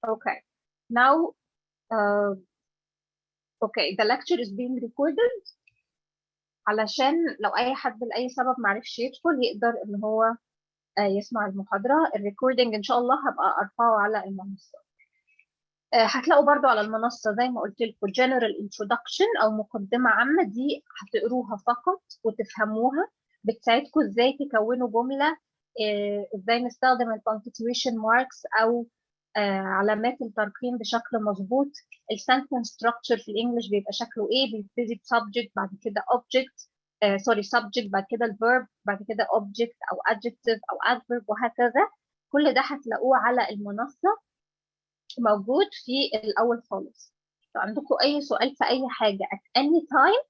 Okay. Now, okay, the lecture is being recorded علشان لو أي حد لأي سبب معرفش يدخل يقدر إن هو يسمع المحاضرة. الريكوردينج إن شاء الله هبقى أرفعه على المنصة. هتلاقوا برضو على المنصة زي ما قلت لكم general introduction أو مقدمة عامة، دي هتقروها فقط وتفهموها، بتساعدكم إزاي تكونوا جملة، إزاي نستخدم punctuation marks أو علامات الترقيم بشكل مظبوط. السنتنس structure في الإنجليش بيبقى شكله إيه، بيبتدي بسبجكت بعد كده object، سوري subject بعد كده الverb بعد كده object أو adjective أو adverb وهكذا. كل ده هتلاقوه على المنصة موجود في الأول خالص. لو عندكم أي سؤال في أي حاجة at any time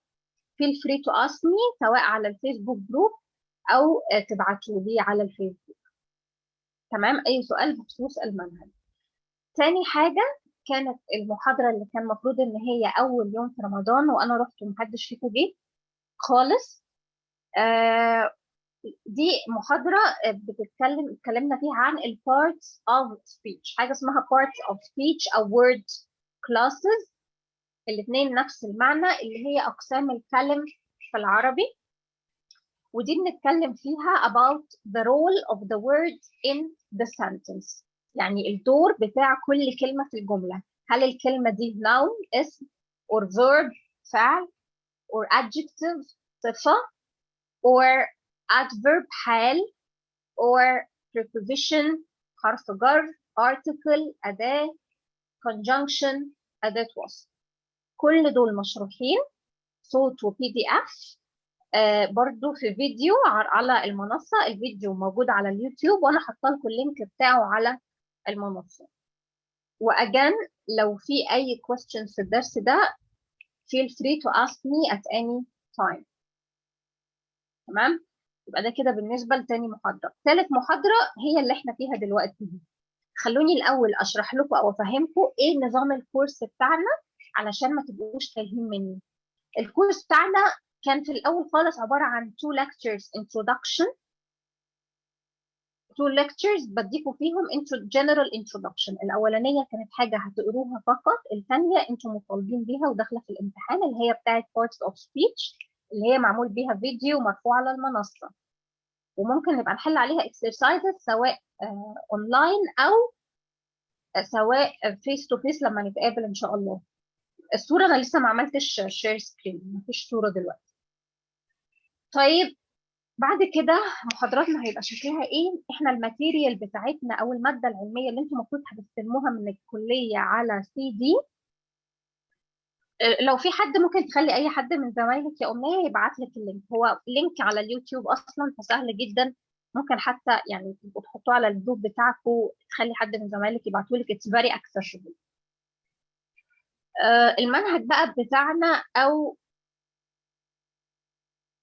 feel free to ask me، سواء على الفيسبوك جروب أو تبعتوا لي على الفيسبوك. تمام، أي سؤال بخصوص المنهج. تاني حاجة، كانت المحاضرة اللي كان المفروض إن هي أول يوم في رمضان وأنا رحت ومحدش فيكم جه خالص. دي محاضرة اتكلمنا فيها عن ال parts of speech، حاجة اسمها parts of speech أو word classes، الاثنين نفس المعنى، اللي هي أقسام الكلم في العربي. ودي بنتكلم فيها about the role of the word in the sentence، يعني الدور بتاع كل كلمة في الجملة. هل الكلمة دي noun اسم or verb فعل or adjective صفة or adverb حال or preposition حرف جر article أداة conjunction أداة وصف. كل دول مشروحين صوت وبي دي اف برضو في فيديو على المنصة. الفيديو موجود على اليوتيوب وأنا حاطه لكم اللينك بتاعه على المنصة. وأجان لو في أي questions في الدرس ده feel free to ask me at any time. تمام، يبقى ده كده بالنسبة لتاني محاضرة. ثالث محاضرة هي اللي احنا فيها دلوقتي دي. خلوني الأول أشرح لكم أو أفهمكم إيه نظام الكورس بتاعنا علشان ما تبقوش تايهين مني. الكورس بتاعنا كان في الأول خالص عبارة عن 2 lectures introduction، 2 lectures بديكوا فيهم general introduction. الأولانية كانت حاجة هتقروها فقط، الثانية انتم مطالبين بيها وداخلة في الامتحان، اللي هي بتاعت parts of speech، اللي هي معمول بيها فيديو مرفوع على المنصة، وممكن نبقى نحل عليها exercises سواء اونلاين أو سواء face to face لما نتقابل إن شاء الله. الصورة أنا لسه ما عملتش share screen، مفيش صورة دلوقتي. طيب بعد كده محاضراتنا هيبقى شكلها ايه؟ احنا الماتيريال بتاعتنا او الماده العلميه اللي انتم المفروض هتستلموها من الكليه على CD. لو في حد ممكن تخلي اي حد من زمايلك يا امنيه يبعت لك اللينك، هو لينك على اليوتيوب اصلا فسهل جدا. ممكن حتى يعني تحطوه على الجروب بتاعكم، تخلي حد من زمايلك يبعتوا لك، اتس فيري اكسسبل. المنهج بقى بتاعنا او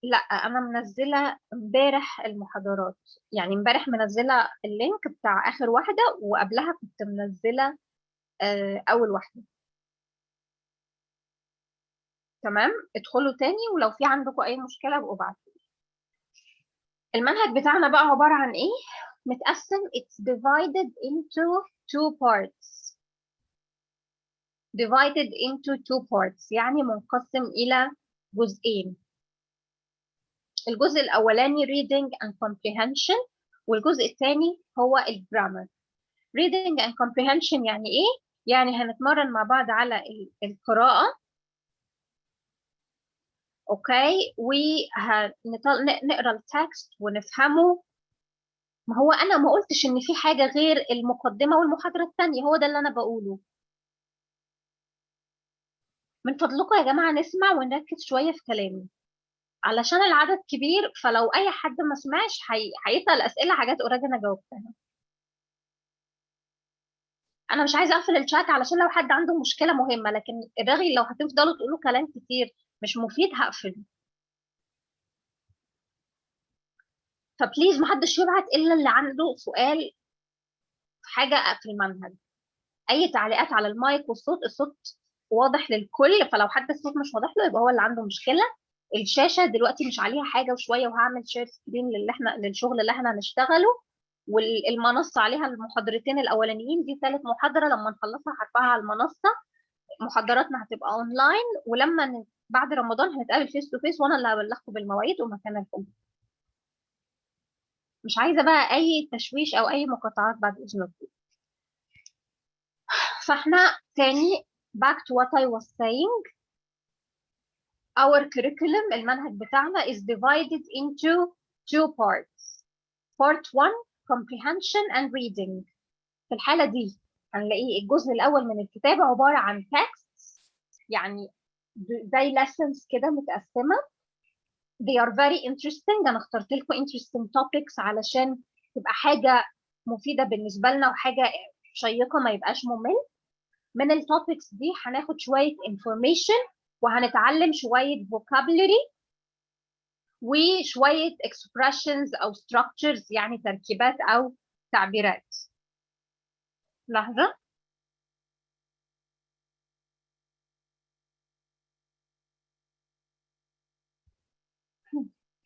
لا، انا منزله امبارح المحاضرات، يعني امبارح منزله اللينك بتاع اخر واحده وقبلها كنت منزله اول واحده. تمام، ادخلوا تاني ولو في عندكم اي مشكله ابقوا ابعتوا. المنهج بتاعنا بقى عباره عن ايه؟ متقسم it's divided into two parts. divided into two parts يعني منقسم الى جزئين. الجزء الاولاني reading and comprehension، والجزء الثاني هو الجرامر. reading and comprehension يعني ايه؟ يعني هنتمرن مع بعض على القراءة، اوكي، ونقرا التكست ونفهمه. ما هو انا ما قلتش ان في حاجة غير المقدمة والمحاضرة الثانية، هو ده اللي انا بقوله. من فضلكم يا جماعة نسمع ونركز شوية في كلامي علشان العدد كبير، فلو اي حد ما سمعش هيسأل اسئلة حاجات اوريدي انا جاوبتها. انا مش عايزه اقفل الشات علشان لو حد عنده مشكله مهمه، لكن الرغي لو هتفضلوا تقولوا كلام كتير مش مفيد هقفل. فبليز محدش يبعت الا اللي عنده سؤال في حاجه في المنهج. اي تعليقات على المايك والصوت، الصوت واضح للكل، فلو حد الصوت مش واضح له يبقى هو اللي عنده مشكله. الشاشه دلوقتي مش عليها حاجه وشويه وهعمل شير سكرين للشغل اللي احنا هنشتغله، والمنصه عليها المحاضرتين الاولانيين، دي ثالث محاضره لما نخلصها هرفعها على المنصه. محاضراتنا هتبقى اونلاين، ولما بعد رمضان هنتقابل فيس تو فيس، وانا اللي هبلغكم بالمواعيد ومكان الحضور. مش عايزه بقى اي تشويش او اي مقاطعات بعد اذنكم. فاحنا تاني back to what I was saying. Our curriculum المنهج بتاعنا is divided into two parts. Part 1 comprehension and reading. في الحالة دي هنلاقي الجزء الأول من الكتاب عبارة عن texts، يعني زي lessons كده متقسمة. They are very interesting. أنا اخترت لكم interesting topics علشان تبقى حاجة مفيدة بالنسبة لنا وحاجة شيقة ما يبقاش ممل. من التوبكس دي هناخد شوية information وهنتعلم شوية vocabulary وشوية expressions أو structures، يعني تركيبات أو تعبيرات. لحظة.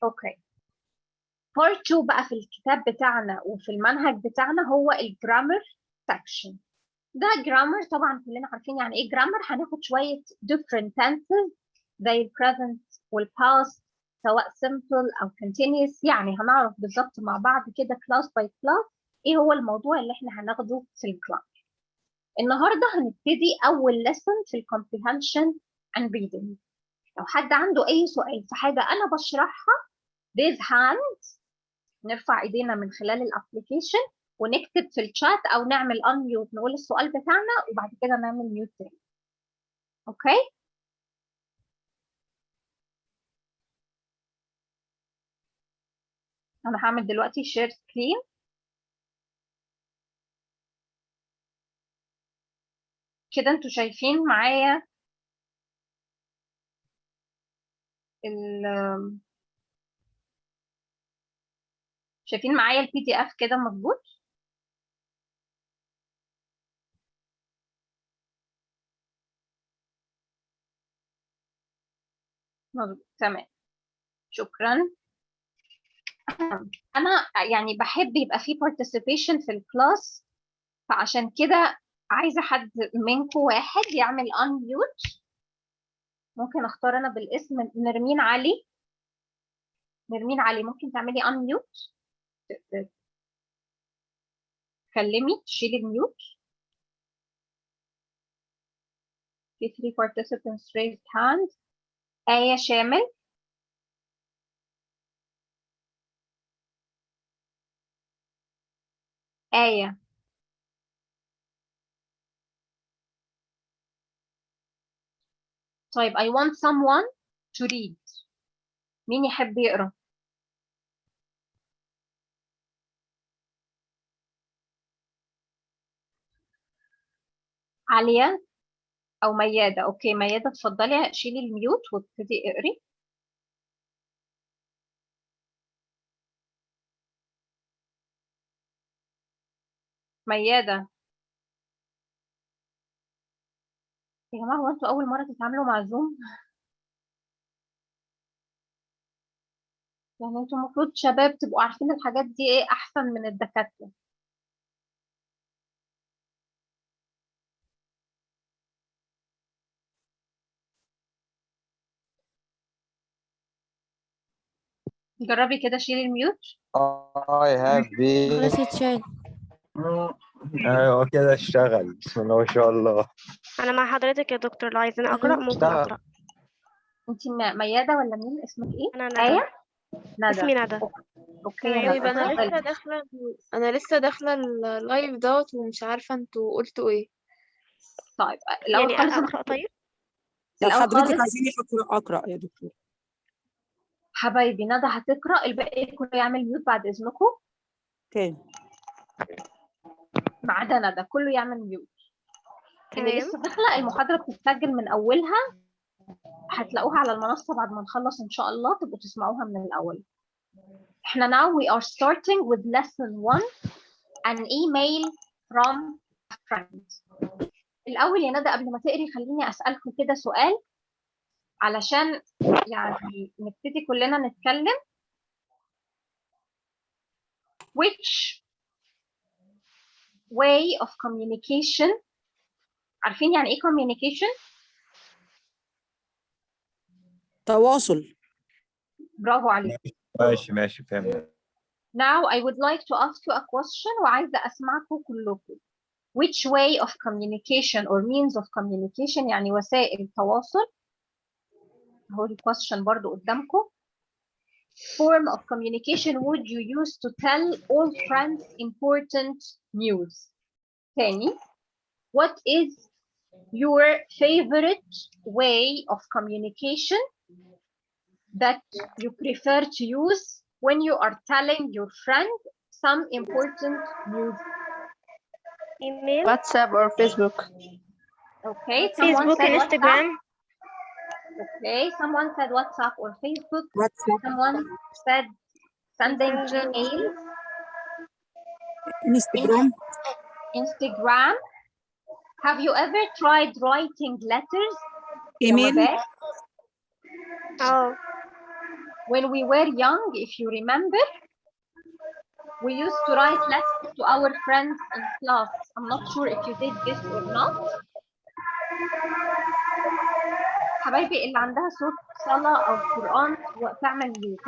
اوكي. Part 2 بقى في الكتاب بتاعنا وفي المنهج بتاعنا هو الجرامر section. ده جرامر طبعا كلنا عارفين يعني ايه جرامر. هناخد شوية different tenses زي ال present وال past، سواء simple أو continuous. يعني هنعرف بالظبط مع بعض كده class by class ايه هو الموضوع اللي احنا هناخده في الجرامر. النهارده هنبتدي أول lesson في ال comprehension and reading. لو حد عنده أي سؤال في حاجة أنا بشرحها raise hand، نرفع ايدينا من خلال الابلكيشن ونكتب في الشات او نعمل unmute، نقول السؤال بتاعنا وبعد كده نعمل ميوت تاني. اوكي. انا هعمل دلوقتي شير سكرين. كده انتوا شايفين معايا شايفين معايا البي دي اف كده مظبوط؟ مظبوط تمام. شكرا. انا يعني بحب يبقى في participation في الكلاس، فعشان كده عايزه حد منكم واحد يعمل unmute. ممكن اختار انا بالاسم نرمين علي. نرمين علي ممكن تعملي unmute، تكلمي تشيلي الميوت. في 3 participants raised hand. آية شامل. آية. طيب I want someone to read. مين يحب يقرأ؟ عليا أو ميادة. أوكي ميادة اتفضلي شيلي الميوت وابتدي اقري. ميادة. يا جماعة هو انتوا أول مرة تتعاملوا مع زوم؟ يعني انتوا المفروض شباب تبقوا عارفين الحاجات دي ايه أحسن من الدكاترة. جربي كده شيلي الميوت. I have been. خلاص يتشال. ايوه كده اشتغل، بسم الله ما شاء الله. انا مع حضرتك يا دكتور، لو عايزين اقرا ممكن اشتغل. اقرا. انت ميادة ولا مين اسمك ايه؟ انا ندى. آية؟ ندى. اسمي ندى. اوكي يا تمام. ندى طيب انا اتفضلي. لسه داخله اللايف دوت ومش عارفه انتوا قلتوا ايه. طيب الأول يعني خالص اقرا طيب. لو الأول حضرتك خالص عايزيني أقرأ يا دكتور. حبايبي ندى هتقرا، الباقي كله يعمل ميوت بعد اذنكم. اوكي ما عدا ندى كله يعمل ميوت. اللي تمام. لسه داخله المحاضره بتتسجل من اولها، هتلاقوها على المنصه بعد ما نخلص ان شاء الله تبقوا تسمعوها من الاول. احنا now we are starting with lesson 1 an email from a friend. الاول يا ندى قبل ما تقري خليني اسالكم كده سؤال علشان يعني نبتدي كلنا نتكلم. which way of communication. عارفين يعني ايه communication؟ تواصل. برافو عليك. ماشي فهمت. Now I would like to ask you a question وعايزة أسمعكم كلكم. Which way of communication or means of communication يعني وسائل التواصل. هو ال question برضو قدامكم. Form of communication would you use to tell all friends important news. تاني. What is your favorite way of communication that you prefer to use when you are telling your friend some important news? Email, WhatsApp or Facebook. Okay, someone Facebook, said and WhatsApp. Instagram. Okay, someone said WhatsApp or Facebook. WhatsApp. Someone said sending Messenger. email. Instagram. Instagram. Have you ever tried writing letters? Email. جوابات? Oh, When we were young, if you remember, we used to write letters to our friends in class. I'm not sure if you did this or not. حبايبي اللي عندها صوت صلاة أو قرآن وتعمل ميوت.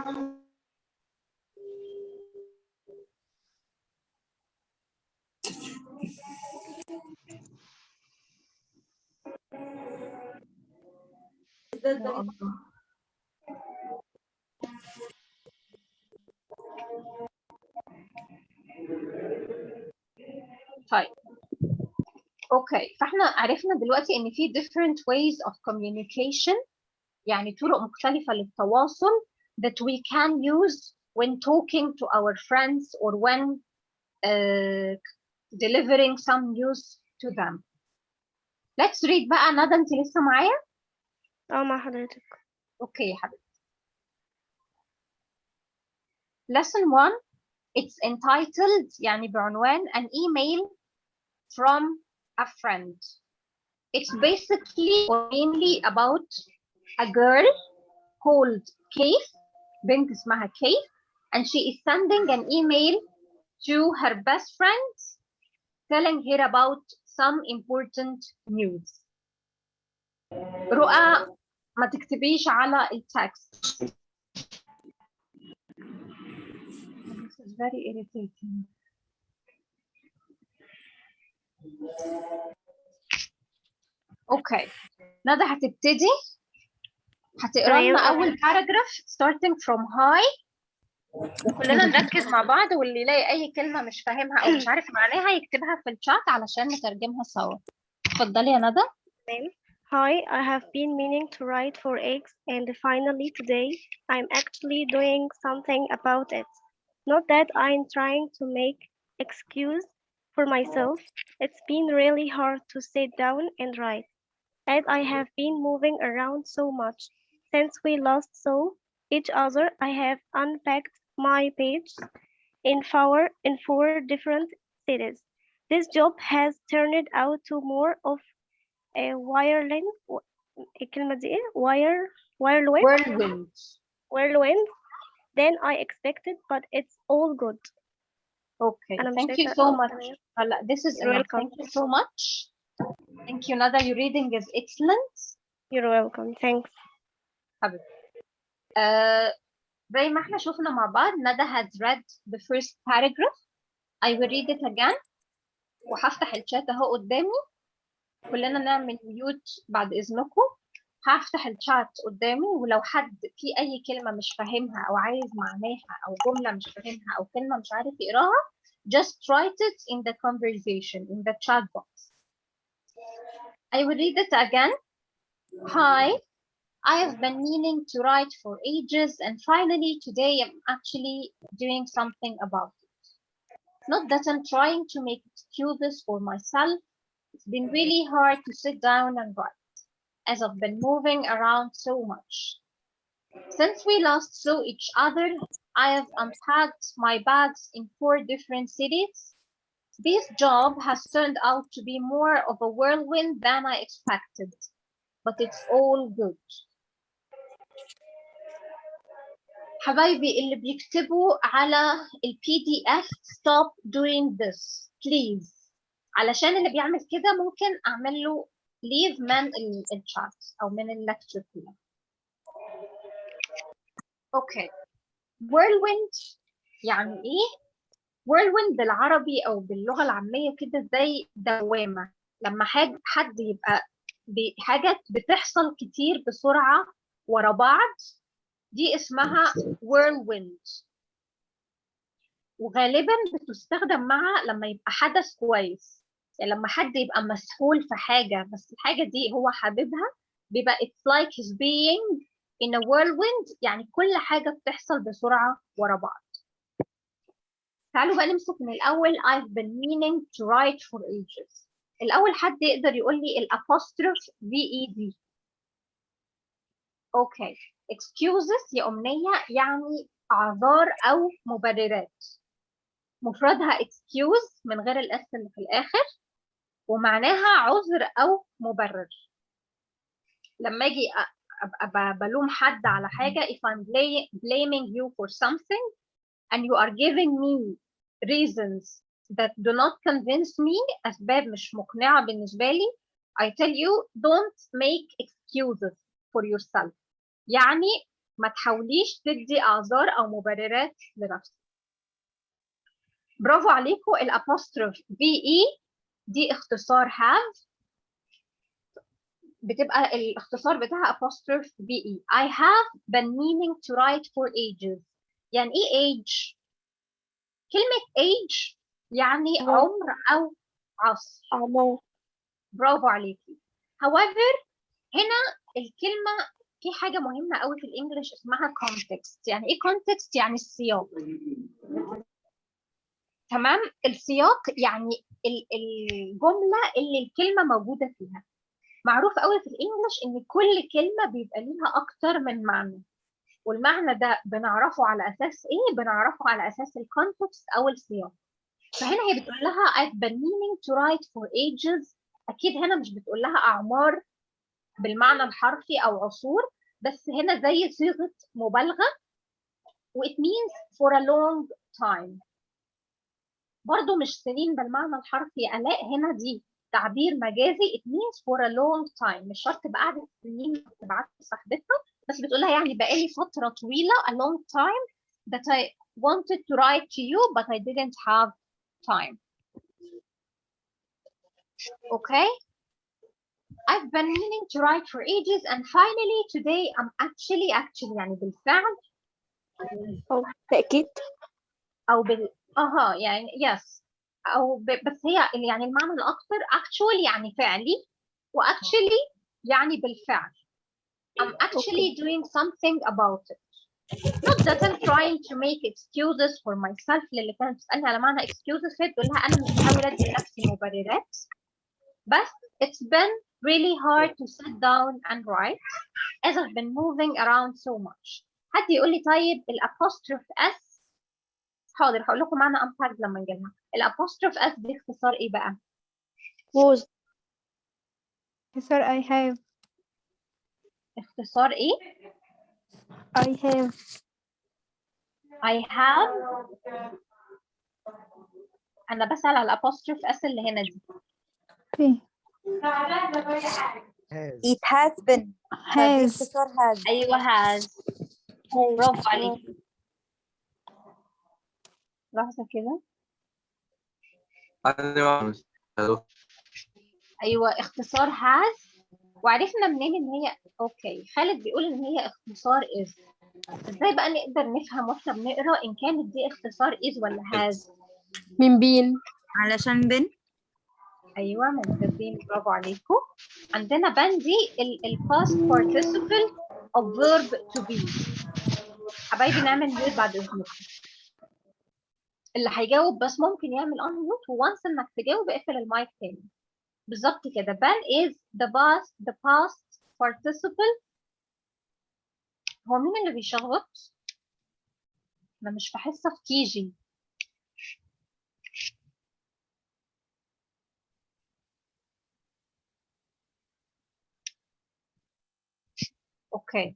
يا الله. طيب اوكي فاحنا عرفنا دلوقتي ان في different ways of communication يعني طرق مختلفة للتواصل that we can use when talking to our friends or when delivering some news to them. Let's read بقى. ندى انت لسه معايا؟ مع حضرتك. اوكي يا حبيبتي. Lesson 1 it's entitled يعني بعنوان an email from a friend. It's basically or mainly about a girl called Kate, بنت اسمها Kate, and she is sending an email to her best friend telling her about some important news. رؤى ما تكتبيش على التكست. This is very irritating. اوكي ندى هتبتدي هتقرا لنا اول باراجراف starting from high وكلنا نركز مع بعض واللي يلاقي اي كلمه مش فاهمها او مش عارف معناها يكتبها في الشات علشان نترجمها سوا. اتفضلي يا ندى. Hi, I have been meaning to write for eggs, and finally today I'm actually doing something about it. Not that I'm trying to make excuse for myself. It's been really hard to sit down and write, as I have been moving around so much. Since we last saw each other, I have unpacked my page in four different cities. This job has turned out to more of a الكلمة دي إيه؟ whirlwind than I expected, but it's all good. Okay, أنا مش thank you شايفة so much. لا, this is You're enough. welcome. Thank you so much. Thank you Nada. Your reading is excellent. You're welcome. Thanks. زي ما احنا شفنا مع بعض ندى has read the first paragraph. I will read it again. وهفتح الشات اهو قدامي. كلنا نعمل ميوت بعد اذنكم. هفتح الشات قدامي ولو حد في اي كلمه مش فاهمها او عايز معناها او جمله مش فاهمها او كلمه مش عارف يقراها just write it in the conversation in the chat box. I will read it again. Hi, I have been meaning to write for ages and finally today I'm actually doing something about it. Not that I'm trying to make excuses for myself. It's been really hard to sit down and write as I've been moving around so much. Since we last saw each other, I have unpacked my bags in 4 different cities. This job has turned out to be more of a whirlwind than I expected, but it's all good. حبايبي اللي بيكتبوا على ال PDF stop doing this please. علشان اللي بيعمل كده ممكن اعمل له leave من الشات او من اللكتشر كلها. اوكي. whirlwind يعني ايه؟ whirlwind بالعربي او باللغه العاميه كده زي دوامه، لما حد يبقى حاجه بتحصل كتير بسرعه ورا بعض، دي اسمها whirlwind. وغالبا بتستخدم مع لما يبقى حدث كويس، يعني لما حد يبقى مسحول في حاجه بس الحاجه دي هو حاببها، بيبقى it's like he's being in a whirlwind، يعني كل حاجه بتحصل بسرعه ورا بعض. تعالوا بقى نمسك من الأول. I've been meaning to write for ages. الأول حد يقدر يقول لي الأبوستروف VED. أوكي. excuses يا أمنية يعني أعذار أو مبررات. مفردها excuse من غير الأس اللي في الآخر، ومعناها عذر أو مبرر. لما أجي أبقى بلوم حد على حاجة، if I'm blaming you for something and you are giving me reasons that do not convince me، أسباب مش مقنعة بالنسبة لي، I tell you don't make excuses for yourself، يعني ما تحاوليش تدي أعذار أو مبررات لنفسك. برافو عليكم. الأبوستروف VE دي اختصار have، بتبقى الاختصار بتاعها apostrophe VE. I have been meaning to write for ages. يعني ايه age؟ كلمة age يعني عمر أو عصر. برافو عليكي. however هنا الكلمة في حاجة مهمة قوي في الإنجليش اسمها context. يعني إيه context؟ يعني السياق. تمام؟ السياق يعني الجملة اللي الكلمة موجودة فيها. معروف قوي في الإنجليش إن كل كلمة بيبقى ليها أكتر من معنى، والمعنى ده بنعرفه على أساس إيه؟ بنعرفه على أساس الكونتكست أو السياق. فهنا هي بتقول لها I've been meaning to write for ages. أكيد هنا مش بتقول لها أعمار بالمعنى الحرفي أو عصور، بس هنا زي صيغة مبالغة، و it means for a long time. برضو مش سنين بالمعنى الحرفي يا آلاء، هنا دي تعبير مجازي. it means for a long time، مش شرط تبقى قعدت سنين تبعت صاحبتها، بس بتقول لها يعني بقالي فترة طويلة a long time that I wanted to write to you but I didn't have time. Okay. I've been meaning to write for ages and finally today I'm actually يعني بالفعل تأكيد أو يعني yes أو بس هي يعني المعنى الأكثر actual يعني فعلي، و actually يعني بالفعل. I'm actually doing something about it. Not that I'm trying to make excuses for myself. للي كانت بتسألني على معنى excuses فاتت تقول لها أنا مش بحاول أدي لنفسي مبررات، بس it's been really hard to sit down and write as I've been moving around so much. حد يقول لي طيب الأبوستروف S؟ حاضر هقول لكم معنى unpacked لما نجيلها. الأبوستروف S دي اختصار إيه بقى؟ was. اختصار I have. اختصار إيه؟ I have. I have. أنا بسأل على الأبوستروف S اللي هنا دي. Okay. It has been. Has. اختصار has. أيوة has. برافو عليكي. لحظة كده. أيوة اختصار has، وعرفنا منين إن هي أوكي. خالد بيقول إن هي اختصار is. إزاي بقى نقدر نفهم وإحنا بنقرأ إن كانت دي اختصار is ولا has؟ من بين. علشان been. أيوة ممتازين برافو عليكم. عندنا بندي ال past participle of verb to be. حبايبي نعمل ميوت بعد إذنكم. اللي هيجاوب بس ممكن يعمل unmute، وانس إنك تجاوب اقفل المايك تاني. بالظبط كده. been is the past participle. هو مين اللي بيشخبط؟ أنا مش في حصة في كيجي. اوكي.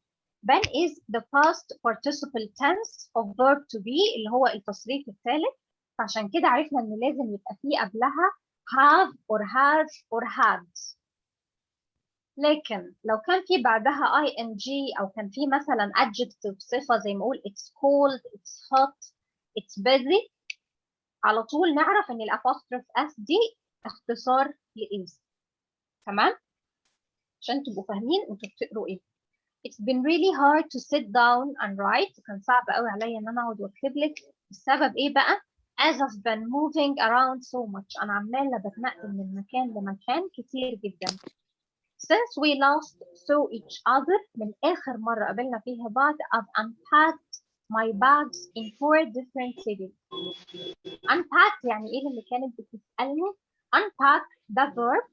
been is the past participle tense of verb to be اللي هو التصريف الثالث، فعشان كده عرفنا ان لازم يبقى فيه قبلها have or has or had. لكن لو كان في بعدها ing أو كان في مثلا adjective صفة زي ما أقول it's cold, it's hot, it's busy، على طول نعرف إن الapostrophe s دي اختصار لإيه. تمام؟ عشان تبقوا فاهمين انتوا بتقروا إيه. It's been really hard to sit down and write. كان صعب قوي عليا إن أنا أقعد وأكتب لك. السبب إيه بقى؟ As I've been moving around so much. أنا عمالة بتنقل من مكان لمكان كتير جدا. Since we last saw each other من آخر مرة قابلنا فيها بعض I've unpacked my bags in 4 different cities. Unpack يعني إيه اللي كانت بتسألني؟ Unpack ده verb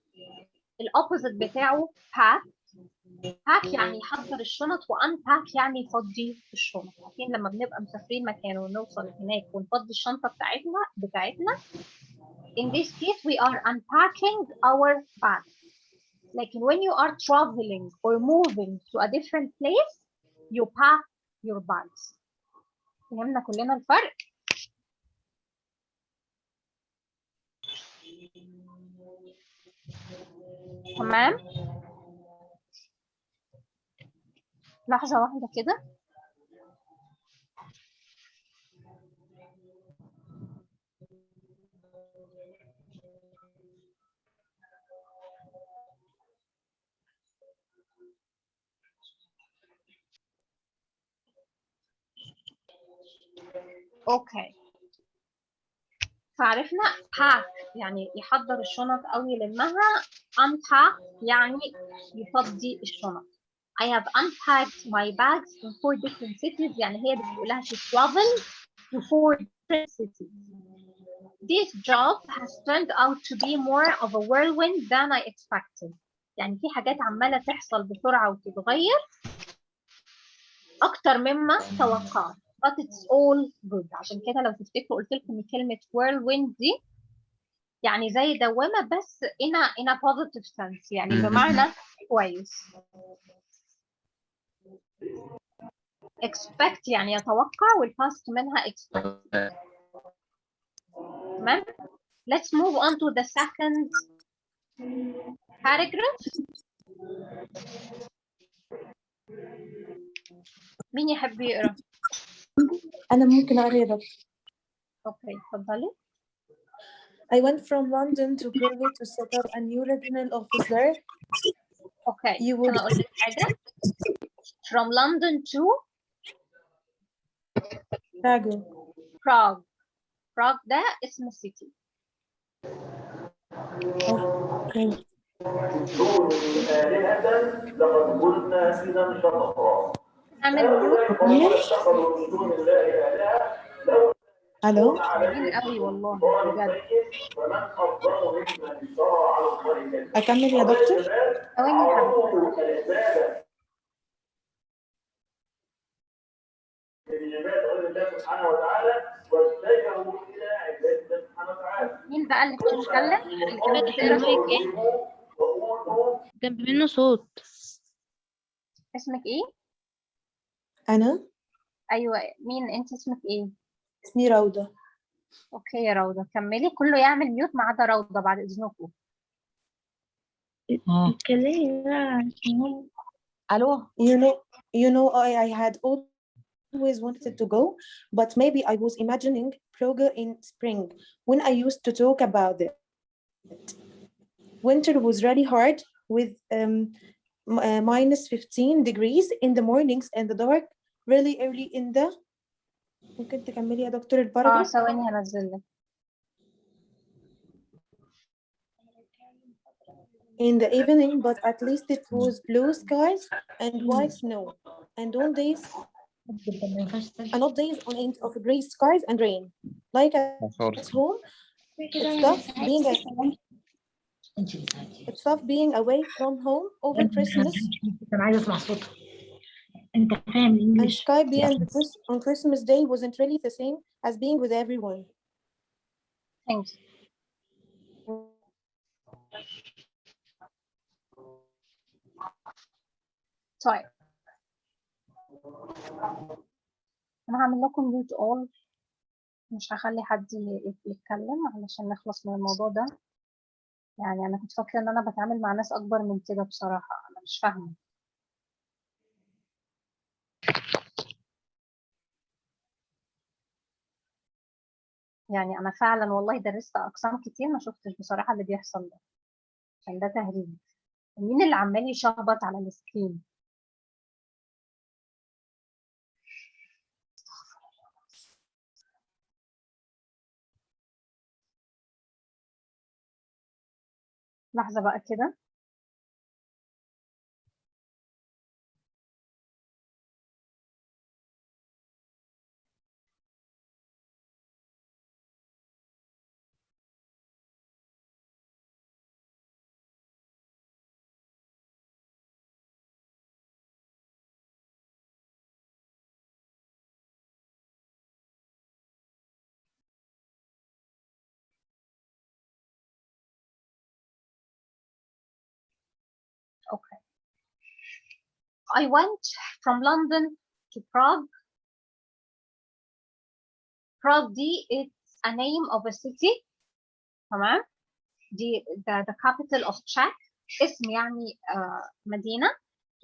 الأوبوزيت بتاعه pack. pack يعني يحضر الشنط وunpack يعني يفضي الشنط. عارفين لما بنبقى مسافرين مكان ونوصل هناك ونفضي الشنطة بتاعتنا in this case we are unpacking our bags. لكن when you are traveling or moving to a different place you pack your bags. فهمنا كلنا الفرق؟ تمام؟ لحظة واحدة كده. اوكي. فعرفنا pack يعني يحضر الشنط أو يلمها. unpack يعني يفضي الشنط. I have unpacked my bags in 4 different cities. يعني هي بتقولها to travel to 4 different cities. This job has turned out to be more of a whirlwind than I expected. يعني في حاجات عمالة تحصل بسرعة وتتغير أكتر مما توقعت. But it's all good. عشان كده لو تفتكروا قلت لكم كلمة whirlwind دي يعني زي دوامة بس in a positive sense يعني بمعنى كويس. expect يعني يتوقع والpast منها expect. تمام؟ Let's move on to the second paragraph. مين يحب يقرأ؟ أنا ممكن أقرأ يا دكتور. أوكي اتفضلي. I went from London to Prague to set up a new regional office there. أوكي You would أنا أقول لك حاجة. From London to Prague. Prague ده اسم السيتي. Okay. اعمل ميوت. ألو. جميل قوي والله بجد. أكمل يا دكتور؟ ثواني يا حبيبتي. مين بقى اللي بتتكلم؟ اللي كانت بتقرا؟ جنب منه صوت. اسمك ايه؟ أنا ايوه مين انت اسمك ايه؟ اسمي روضة. اوكي يا روضة كملي. كله يعمل ميوت ما عدا روضة بعد اذنكم. ألو. You know I had always wanted to go, but maybe I was imagining Prague in spring when I used to talk about it. Winter was really hard with minus 15 degrees in the mornings and the dark really early in the. ممكن تكملي يا دكتور الباراجراف؟ ثواني هنزل لك. In the evening, but at least it was blue skies and white snow, and on days of gray skies and rain. Like at home, it's tough being away from home over Christmas. And sky being on Christmas Day wasn't really the same as being with everyone. Thanks. طيب انا هعمل لكم ميوت all. مش هخلي حد يتكلم علشان نخلص من الموضوع ده. يعني انا كنت فاكره ان انا بتعامل مع ناس اكبر من كده بصراحه، انا مش فاهمه. يعني انا فعلا والله درست اقسام كتير ما شفتش بصراحه اللي بيحصل ده، عشان ده تهريج. مين اللي عمال يشخبط على السكرين؟ لحظه بقى كده. Okay. I went from London to Prague. Prague دي it's a name of a city. تمام؟ دي the capital of Czech. اسم يعني مدينة.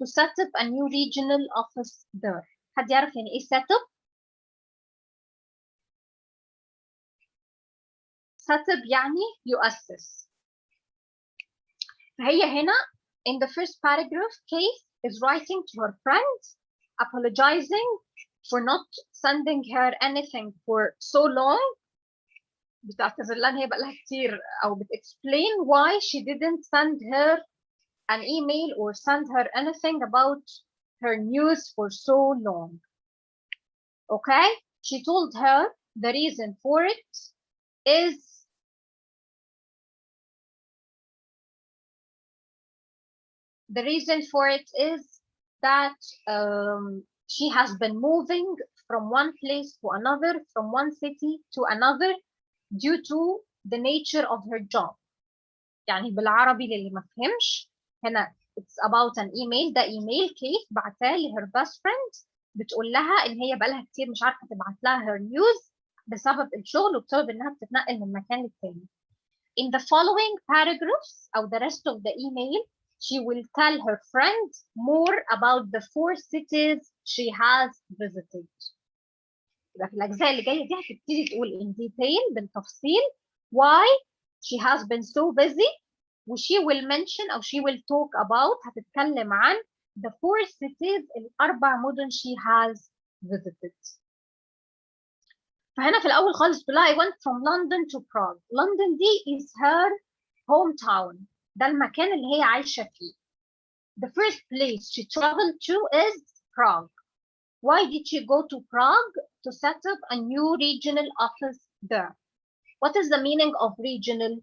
To set up a new regional office there. حد يعرف يعني ايه set up؟ set up يعني يؤسس. فهي هنا in the first paragraph, Kate is writing to her friend, apologizing for not sending her anything for so long. بتعتذر لها ان هي بقالها كتير، او explain why she didn't send her an email or send her anything about her news for so long. Okay? She told her the reason for it is that she has been moving from one place to another, from one city to another, due to the nature of her job. يعني بالعربي للي ما فهمش، هنا it's about an email. ده ايميل كيت بعتاه لهر best friend، بتقول لها ان هي بقالها كتير مش عارفه تبعت لها her news بسبب الشغل وبسبب انها بتتنقل من مكان للتاني. In the following paragraphs or the rest of the email, she will tell her friend more about the 4 cities she has visited. يبقى في الأجزاء اللي جاية دي هتبتدي تقول in detail بالتفصيل why she has been so busy, و she will mention أو she will talk about هتتكلم عن the 4 cities الأربع مدن she has visited. فهنا في الأول خالص تقول لها I went from London to Prague. London دي is her hometown. ده المكان اللي هي عايشة فيه. The first place she traveled to is Prague. Why did she go to Prague? To set up a new regional office there. What is the meaning of regional?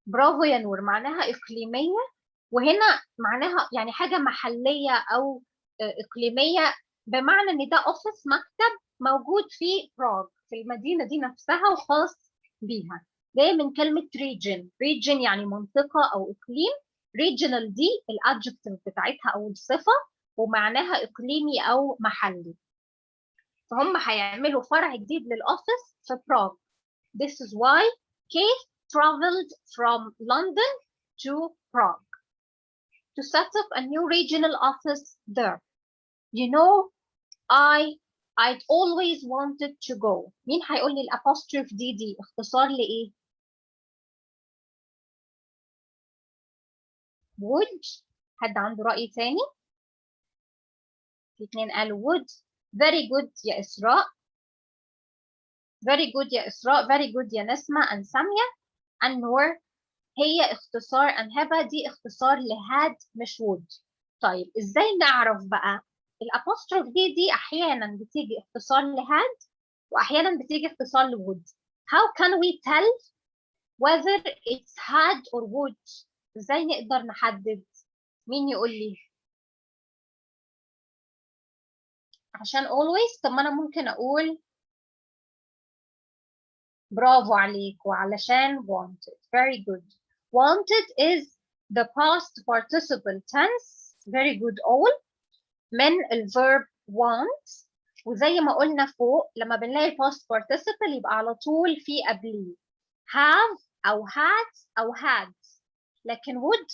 برافو يا نور، معناها إقليمية، وهنا معناها يعني حاجة محلية أو إقليمية، بمعنى إن ده أوفيس مكتب موجود في براغ في المدينة دي نفسها وخاص بيها. جاية من كلمة region. region يعني منطقة أو إقليم. regional دي الادجكتيف بتاعتها أو الصفة، ومعناها إقليمي أو محلي. فهم هيعملوا فرع جديد للأوفيس في براغ. This is why Kate traveled from London to Prague to set up a new regional office there. You know, I'd always wanted to go. مين هيقول لي الابوستروف دي اختصار لإيه؟ would. حد عنده رأي تاني؟ في 2 قالوا would. Very good يا إسراء. Very good يا إسراء. Very good يا نسمة and سامية and نور. هي اختصار أنهبة دي اختصار لهاد مش would. طيب ازاي نعرف بقى؟ الابوستروف دي احيانا بتيجي اختصار لهاد واحيانا بتيجي اختصار لwould. How can we tell whether it's had or would? ازاي نقدر نحدد؟ مين يقول لي؟ عشان always. طب ما انا ممكن اقول برافو عليك، وعلشان wanted. Very good. Wanted is the past participle tense. Very good all. من الverb want. وزي ما قلنا فوق لما بنلاقي past participle يبقى على طول في قبليه have أو had أو had. لكن would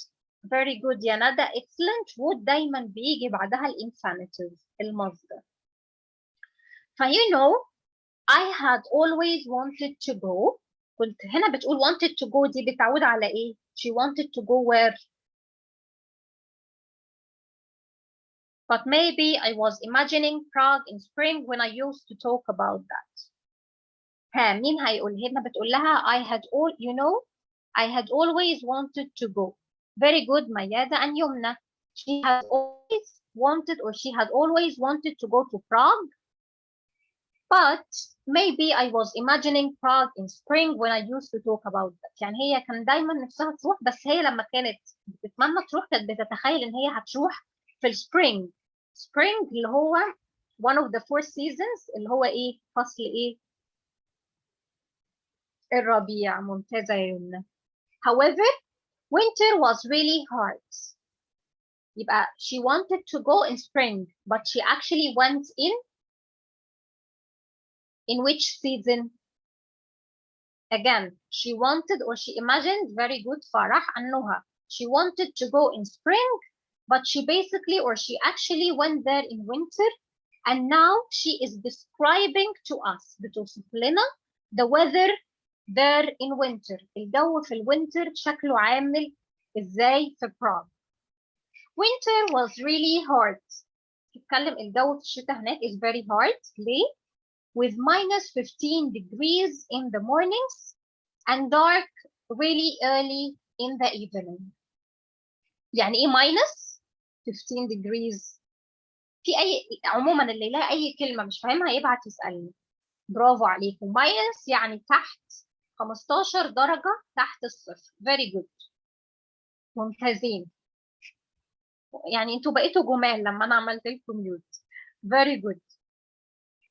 very good يا ندى excellent would دايما بيجي بعدها الانفينيتيف المصدر. you know I had always wanted to go. كنت هنا بتقول wanted to go دي بتعود على ايه؟ She wanted to go where? But maybe I was imagining Prague in spring when I used to talk about that. ها مين هيقول؟ هنا بتقول لها I had all you know I had always wanted to go. Very good ميادة and يمنى. She had always wanted or she had always wanted to go to Prague. But maybe I was imagining Prague in spring when I used to talk about that. يعني هي كان دايما نفسها تروح بس هي لما كانت بتتمنى تروح كانت بتتخيل ان هي هتروح في السبرينج. spring اللي هو one of the 4 seasons اللي هو ايه؟ فصل ايه؟ الربيع. ممتازة يا يمنى. However, winter was really hard. يبقى she wanted to go in spring but she actually went in which season? Again, she wanted or she imagined, very good Farah and Noha. She wanted to go in spring, but she basically or she actually went there in winter, and now she is describing to us بتوصف لنا the weather there in winter. الجو في الوينتر شكله عامل ازاي في Prague. Winter was really hard. تتكلم الجو في الشتاء هناك is very hard. ليه؟ With minus 15 degrees in the mornings and dark really early in the evening. يعني ايه minus 15 degrees؟ في اي عموما اللي يلاقي اي كلمه مش فاهمها يبعت يسالني. برافو عليكم. minus يعني تحت 15 درجه تحت الصفر. very good ممتازين. يعني انتوا بقيتوا جمال لما انا عملت لكم ميوت. very good.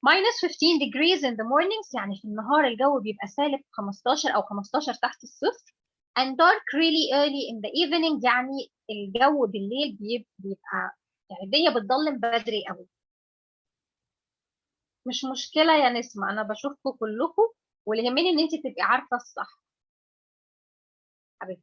minus 15 degrees in the mornings يعني في النهار الجو بيبقى سالب 15 أو 15 تحت الصفر. and dark really early in the evening يعني الجو بالليل بيبقى يعني الدنيا بتضلم بدري قوي. مش مشكلة يا نسمة أنا بشوفكم كلكم واللي يهمني إن أنت تبقي عارفة الصح. حبيبتي.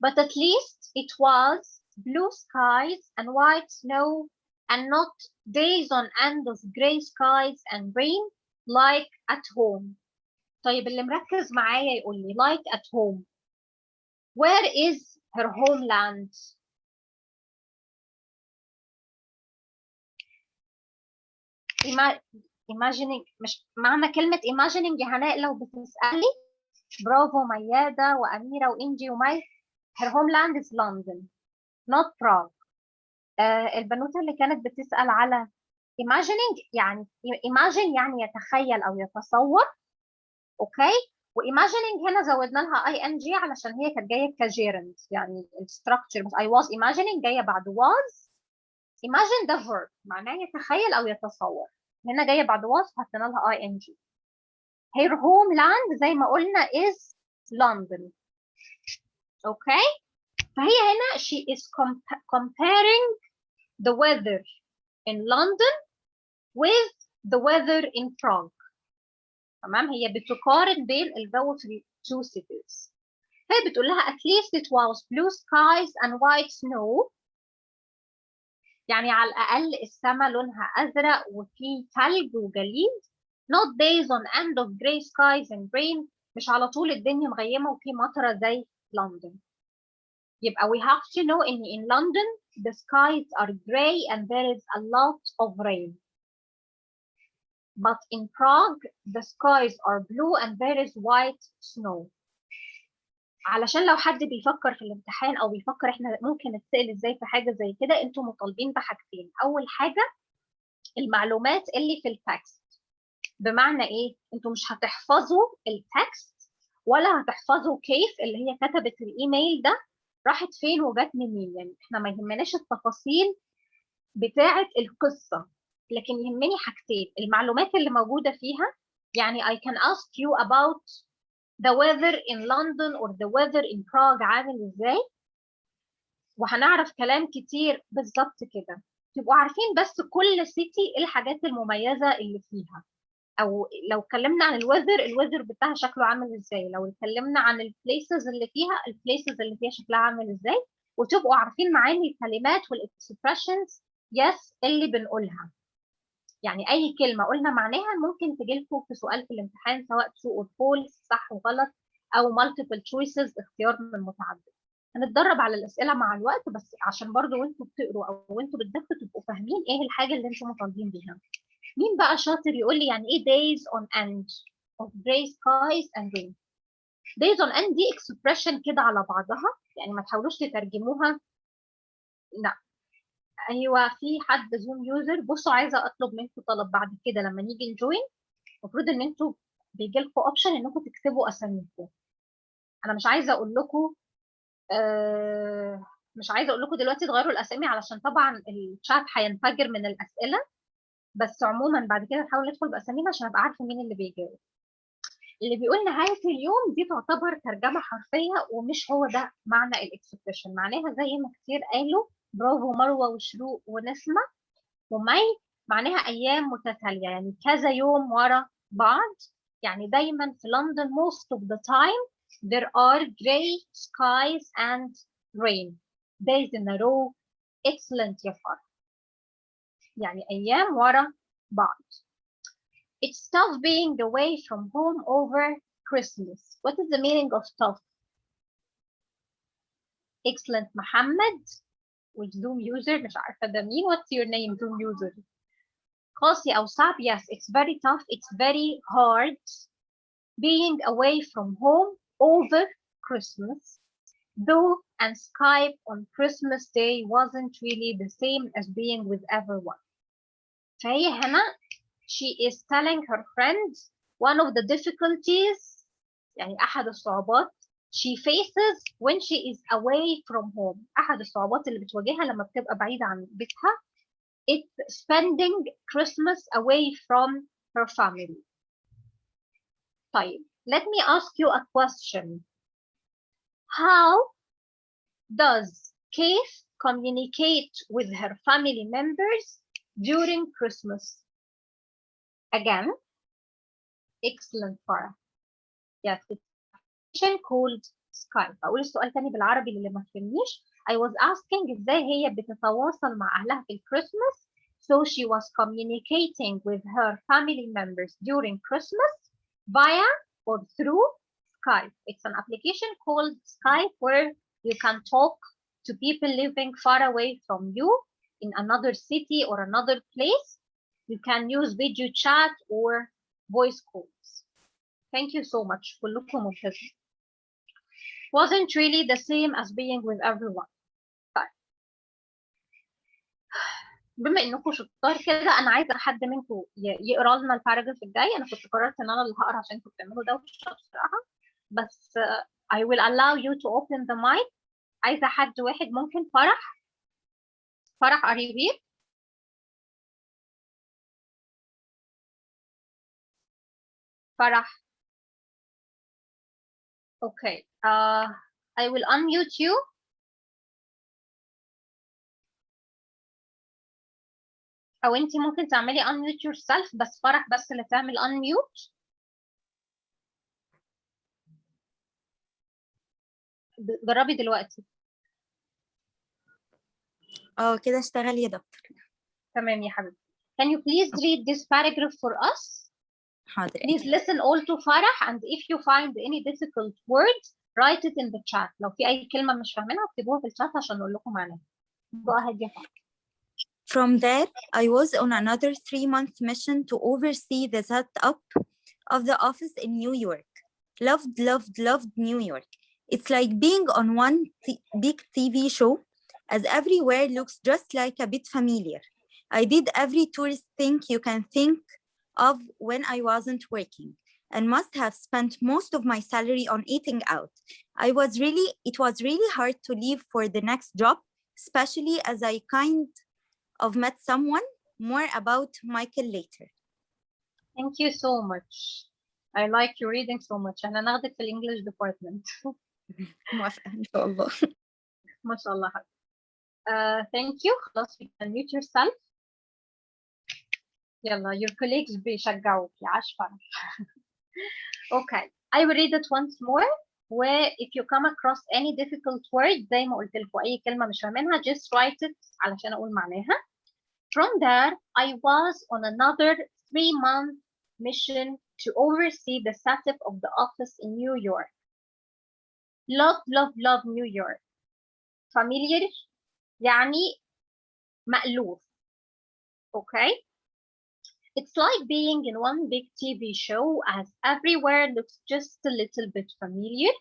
But at least it was blue skies and white snow and not days on end of gray skies and rain like at home. طيب اللي مركز معايا يقول لي like at home. Where is her homeland? imagining مش معنى كلمة imagining يا هناء لو بتسألي. برافو ميادة وأميرة وإنجي ومي. her homeland is London not Prague. البنوتة اللي كانت بتسأل على imagining يعني imagine يعني يتخيل أو يتصور. أوكي. وimagining هنا زودنا لها ing علشان هي كانت جاية كجيرند يعني الستراكشر بس I was imagining جاية بعد was. imagine ده verb معناه يتخيل أو يتصور. هنا جاية بعد was حطينا لها ing. her homeland زي ما قلنا is London. أوكي. فهي هنا she is comparing the weather in London with the weather in Prague. تمام. هي بتقارن بين الجو في two cities. هي بتقول لها at least it was blue skies and white snow. يعني على الأقل السماء لونها أزرق وفي ثلج وجليد. not days on end of gray skies and rain. مش على طول الدنيا مغيمة وفي مطرة زي لندن. يبقى we have to know in London the skies are gray and there is a lot of rain. But in Prague the skies are blue and there is white snow. علشان لو حد بيفكر في الامتحان او بيفكر احنا ممكن نتسأل ازاي في حاجه زي كده انتوا مطالبين بحاجتين. اول حاجه المعلومات اللي في التكست. بمعنى ايه؟ انتوا مش هتحفظوا التكست ولا هتحفظوا كيف اللي هي كتبت الايميل ده راحت فين وجت منين. يعني احنا ما يهمناش التفاصيل بتاعه القصه لكن يهمني حاجتين. المعلومات اللي موجوده فيها يعني I can ask you about the weather in London or the weather in Prague عامل ازاي. وهنعرف كلام كتير بالظبط كده. تبقوا عارفين بس كل سيتي ايه الحاجات المميزة اللي فيها. او لو اتكلمنا عن الويذر بتاعها شكله عامل ازاي، لو اتكلمنا عن البليسز اللي فيها شكلها عامل ازاي، وتبقوا عارفين معاني الكلمات والاكسبريشنز يس اللي بنقولها. يعني اي كلمه قلنا معناها ممكن تجيلكم في سؤال في الامتحان، سواء true or false، صح وغلط، او multiple choices، اختيار من متعدد. هنتدرب على الاسئله مع الوقت، بس عشان برضو وانتوا بتقروا او وانتوا بتذاكروا تبقوا فاهمين ايه الحاجه اللي انتوا مطالبين بيها. مين بقى شاطر يقول لي يعني ايه days on end of gray skies and rain؟ days on end دي expression كده على بعضها، يعني ما تحاولوش تترجموها. لا، ايوه، في حد زوم يوزر. بصوا، عايزه اطلب منكم طلب بعد كده لما نيجي نجوين، المفروض ان انتوا بيجي لكم اوبشن انكم تكتبوا اساميكم. انا مش عايزه اقول لكم مش عايزه اقول لكم دلوقتي تغيروا الاسامي، علشان طبعا الشات هينفجر من الاسئله، بس عموما بعد كده نحاول ندخل باسامينا عشان ابقى عارفه مين اللي بيجاوب. اللي بيقول نهايه اليوم دي تعتبر ترجمه حرفيه، ومش هو ده معنى الاكسبريشن. معناها زي ما كتير قالوا، برافو مروه وشروق ونسمه ومي، معناها ايام متتاليه، يعني كذا يوم ورا بعض. يعني دايما في لندن most of the time there are gray skies and rain days in a row. excellent يا فرح، يعني ايام ورا بعض. It's tough being away from home over Christmas. What is the meaning of tough? Excellent محمد وزوم user، مش عارفة ده مين. What's your name zoom user؟ قاسي أو صعب. Yes, it's very tough. It's very hard being away from home over Christmas. Though and Skype on Christmas Day wasn't really the same as being with everyone. فهي هنا she is telling her friends one of the difficulties، يعني أحد الصعوبات she faces when she is away from home. أحد الصعوبات اللي بتواجهها لما بتبقى بعيدة عن بيتها it's spending Christmas away from her family. طيب, let me ask you a question. How does Kate communicate with her family members during Christmas? Again, excellent Farah. Yes, it's called Skype. أقول السؤال تاني بالعربي اللي ما فهمنيش. I was asking إزاي هي بتتواصل مع أهلها في Christmas. So she was communicating with her family members during Christmas via or through Skype. It's an application called Skype where you can talk to people living far away from you in another city or another place. You can use video chat or voice calls. Thank you so much. كلكم ممتازين. Wasn't really the same as being with everyone. طيب, بما انكم شطار كده، انا عايزه حد منكم يقرا لنا الباراجراف الجاي. انا كنت قررت ان انا اللي هقرا عشان انتوا بتعملوا ده بصراحه، بس I will allow you to open the mic. عايزه حد واحد ممكن. فرح are you here؟ فرح. Okay. I will unmute you. او انت ممكن تعملي unmute yourself، بس فرح بس اللي تعمل unmute. جربي دلوقتي. كده اشتغل يا دكتور. تمام يا حبيبتي. Can you please read this paragraph for us? حاضر. Please listen all to Farah, and if you find any difficult words, write it in the chat. لو في أي كلمة مش فاهمينها اكتبوها في الشات عشان نقول لكم معناها. Go ahead يا فرح. From there, I was on another 3-month mission to oversee the setup of the office in New York. Loved New York. It's like being on one big TV show, as everywhere looks just like a bit familiar. I did every tourist thing you can think of when I wasn't working, and must have spent most of my salary on eating out. It was really hard to leave for the next job, especially as I kind of met someone. More about Michael later. Thank you so much. I like your reading so much. أنا ناخدك في الإنجليش department. موافقة إن شاء الله. ما شاء الله. thank you. خلاص you can mute yourself. يلا your colleagues بيشجعوك يا عاش فرح. Okay, I will read it once more. Where if you come across any difficult word زي ما قلت لكم أي كلمة مش فاهمينها just write it علشان أقول معناها. From there, I was on another 3-month mission to oversee the setup of the office in New York. Love New York. Familiar يعني مألوف. Okay? It's like being in one big TV show as everywhere looks just a little bit familiar.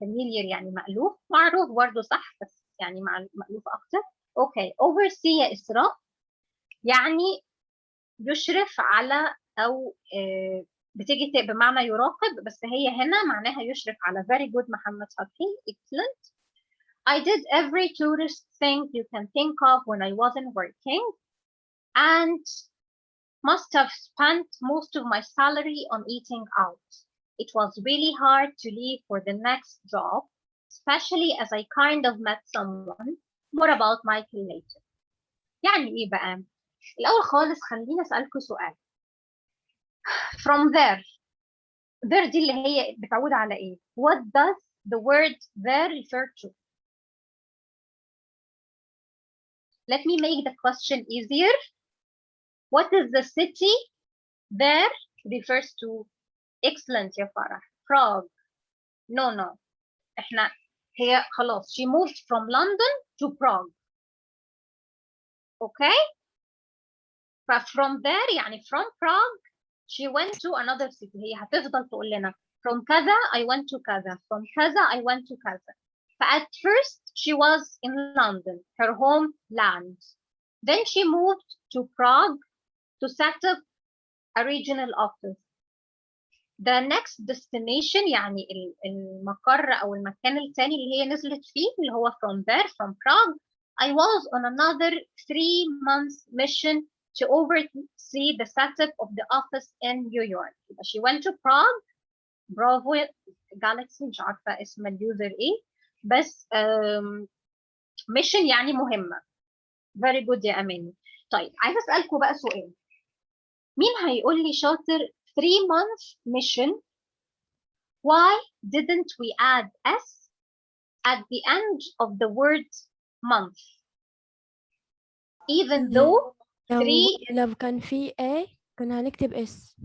Familiar يعني مألوف. معروف برضه صح بس يعني مألوف أكتر. Okay. Oversee يا إسراء يعني يشرف على أو بتيجي بمعنى يراقب بس هي هنا معناها يشرف على. very good محمد فتحي. excellent. I did every tourist thing you can think of when I wasn't working and must have spent most of my salary on eating out. It was really hard to leave for the next job, especially as I kind of met someone. More about Michael later. يعني إيه بقى؟ الأول خالص خليني أسألكوا سؤال. From there دي اللي هي بتعود على ايه؟ What does the word there refer to? Let me make the question easier. What is the city there refers to? Excellent يا فرح. Prague. No. احنا هي خلاص she moved from London to Prague. Okay? from there يعني from Prague she went to another city. هي هتفضل تقول لنا from كذا I went to كذا from كذا I went to كذا. At first she was in London, her homeland. Then she moved to Prague to set up a regional office. The next destination يعني المقر أو المكان الثاني اللي هي نزلت فيه اللي هو from there, from Prague. I was on another 3-month mission to oversee the setup of the office in New York. She went to Prague. برافو Galaxy مش عارفة اسم اليوزر ايه بس mission يعني مهمة. very good يا أماني. طيب عايزة أسألكوا بقى سؤال. مين هيقول لي شاطر 3-month mission why didn't we add S at the end of the word month even though 3 لو كان في A كنا هنكتب S.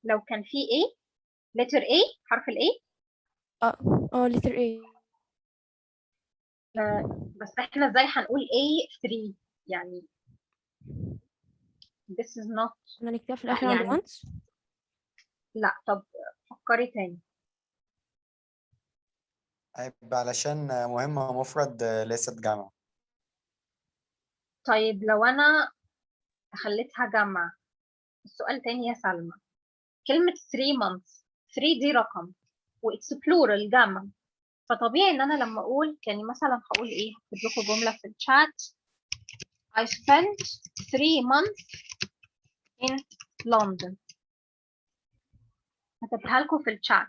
لو كان في A letter A حرف ال A letter A. بس احنا ازاي هنقول A3 يعني this is not كنا هنكتبها في الآخر عند once. لا طب فكري تاني. هيبقى علشان مهمة مفرد ليست جمع. طيب لو أنا خليتها جمع السؤال تاني يا سلمى. كلمة 3 months 3 دي رقم و it's plural جمع فطبيعي إن أنا لما أقول كاني مثلا هقول إيه هكتب لكم جملة في الشات I spent 3 months in London. هكتبها لكم في الشات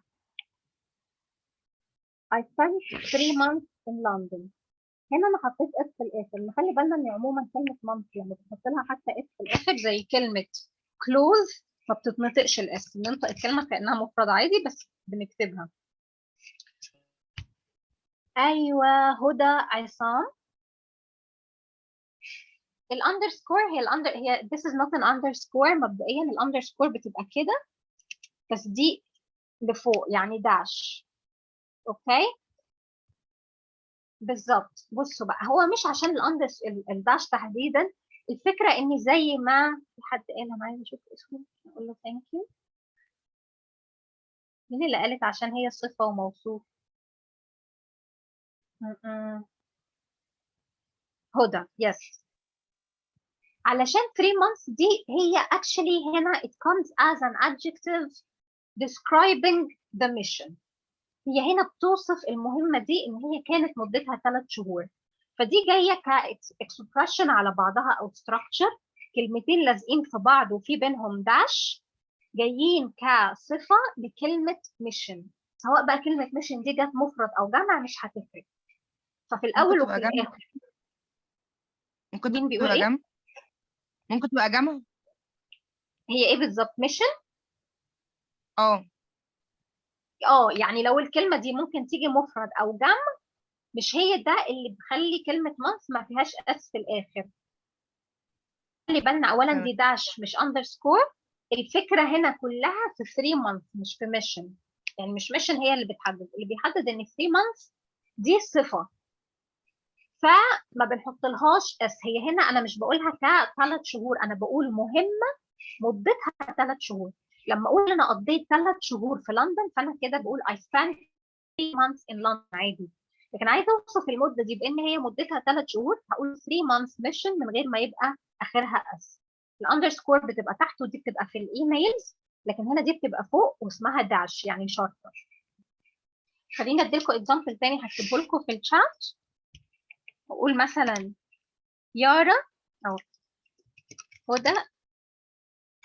I spent 3 months in London. هنا انا حطيت اس في الاخر. نخلي بالنا ان عموما كلمه month لما بتحط لها حتى اس في الاخر زي كلمه close ما بتتنطقش الاس. بننطق الكلمه كانها مفرد عادي بس بنكتبها. ايوه هدى عصام. الاندرسكور هي this is not an underscore. مبدئيا الاندرسكور بتبقى كده بس دي لفوق يعني داش. اوكي بالظبط. بصوا بقى هو مش عشان الداش تحديدا. الفكره اني زي ما في حد قال انا عايزه اشوف اسمه اقول له ثانك يو. مين اللي قالت عشان هي صفه وموصوف؟ هدى يس. علشان 3 months دي هي actually هنا it comes as an adjective describing the mission. هي هنا بتوصف المهمة دي إن هي كانت مدتها 3 شهور. فدي جاية كإكسبريشن على بعضها أو structure. كلمتين لازقين في بعض وفي بينهم داش جايين كصفة لكلمة mission. سواء بقى كلمة mission دي جت مفرد أو جمع مش هتفرق. ففي الأول وفي الآخر ممكن مين بيقول تبقى ايه؟ جمع. ممكن تبقى جمع. هي ايه بالظبط؟ ميشن؟ اه يعني لو الكلمة دي ممكن تيجي مفرد او جمع، مش هي ده اللي بيخلي كلمة month ما فيهاش اس في الاخر. خلي بالنا اولا تمام. دي داش مش اندرسكور. الفكرة هنا كلها في 3 months مش في ميشن. يعني مش ميشن هي اللي بتحدد، اللي بيحدد ان 3 months دي صفة، فما بنحطلهاش اس. هي هنا انا مش بقولها ك3 شهور، انا بقول مهمة مدتها 3 شهور. لما اقول انا قضيت 3 شهور في لندن، فانا كده بقول I spent 3 months in London عادي. لكن عايزه اوصف المده دي بان هي مدتها 3 شهور، هقول 3 months mission من غير ما يبقى اخرها اس. الاندرسكور بتبقى تحت ودي بتبقى في الايميلز، لكن هنا دي بتبقى فوق واسمها داش يعني شرطه. خليني اديلكم اكزامبل تاني هكتبه لكم في الشات. اقول مثلا يارا او هدى